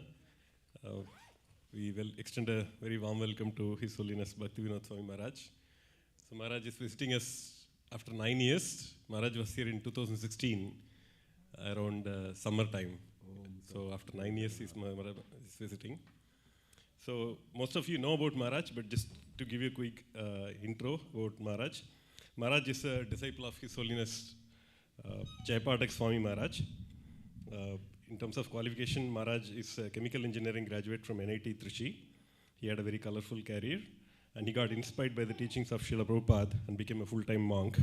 We will extend a very warm welcome to His Holiness Bhakti Vinoda Swami Maharaj. So Maharaj is visiting us after 9 years. Maharaj was here in 2016, around summertime. So after 9 years, he's visiting. So most of you know about Maharaj, but just to give you a quick intro about Maharaj. Maharaj is a disciple of His Holiness Jayapatak Swami Maharaj. In terms of qualification, Maharaj is a chemical engineering graduate from NIT Trichy. He had a very colorful career, and he got inspired by the teachings of Srila Prabhupada and became a full-time monk.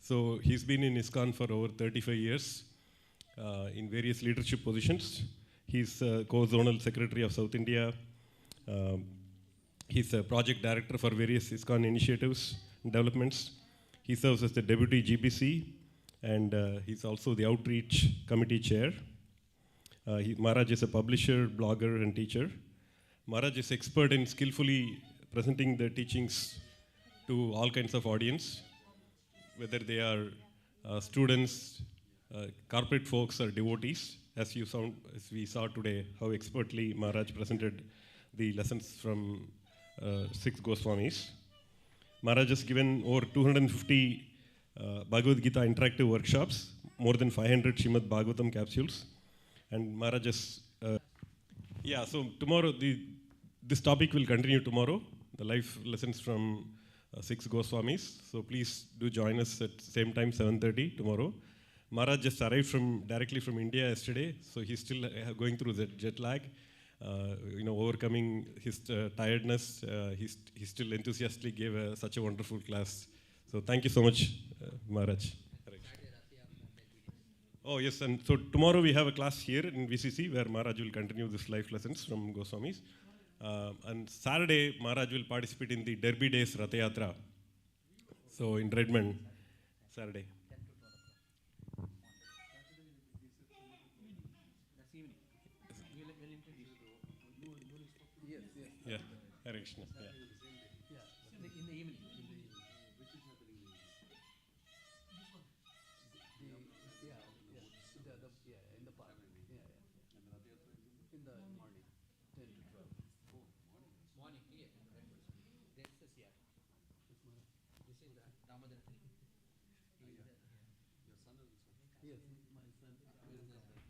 So he's been in ISKCON for over 35 years in various leadership positions. He's co-zonal secretary of South India. He's a project director for various ISKCON initiatives and developments. He serves as the deputy GBC, and he's also the outreach committee chair. Maharaj is a publisher, blogger, and teacher. Maharaj is expert in skillfully presenting the teachings to all kinds of audience, whether they are students, corporate folks, or devotees. As we saw today, how expertly Maharaj presented the lessons from 6 Goswamis. Maharaj has given over 250 Bhagavad Gita interactive workshops, more than 500 Srimad Bhagavatam capsules. And Maharaj is, so tomorrow, this topic will continue tomorrow, the life lessons from 6 Goswamis. So please do join us at the same time, 7:30 tomorrow. Maharaj just arrived directly from India yesterday, so he's still going through the jet lag, overcoming his tiredness. He still enthusiastically gave such a wonderful class. So thank you so much, Maharaj. Oh yes, and so tomorrow we have a class here in VCC where Maharaj will continue this life lessons from Goswamis. And Saturday, Maharaj will participate in the Derby Days Ratha Yatra. So in Redmond, Saturday. Yeah, Hare Krishna. Yeah. In the evening. In the park. In the morning, 10 to 12. Morning, here. This is here. This is the Damodar. Your son is this one? Yes.